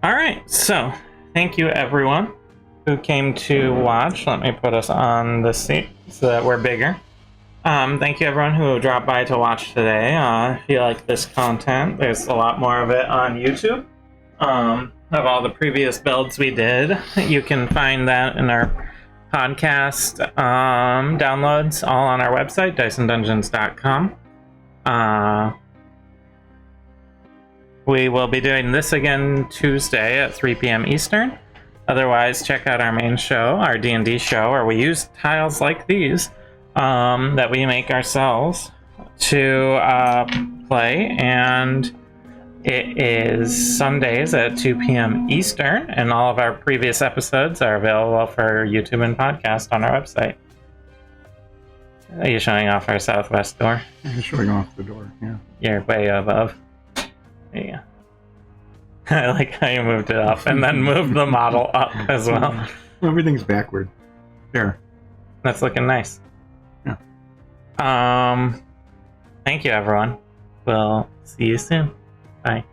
Alright, so thank you everyone who came to watch. Let me put us on the seat so that we're bigger. Thank you everyone who dropped by to watch today. If you like this content, there's a lot more of it on YouTube. Of all the previous builds we did. You can find that in our podcast downloads, all on our website, DysonDungeons.com. We will be doing this again Tuesday at 3 p.m. Eastern. Otherwise, check out our main show, our D&D show, where we use tiles like these that we make ourselves to play, and it is Sundays at 2 p.m. Eastern, and all of our previous episodes are available for YouTube and podcast on our website. Are you showing off our southwest door? I'm showing off the door, yeah. You're way above. There you go. I like how you moved it up and then moved the model up as well. Everything's backward. There. That's looking nice. Yeah. Thank you, everyone. We'll see you soon. Bye.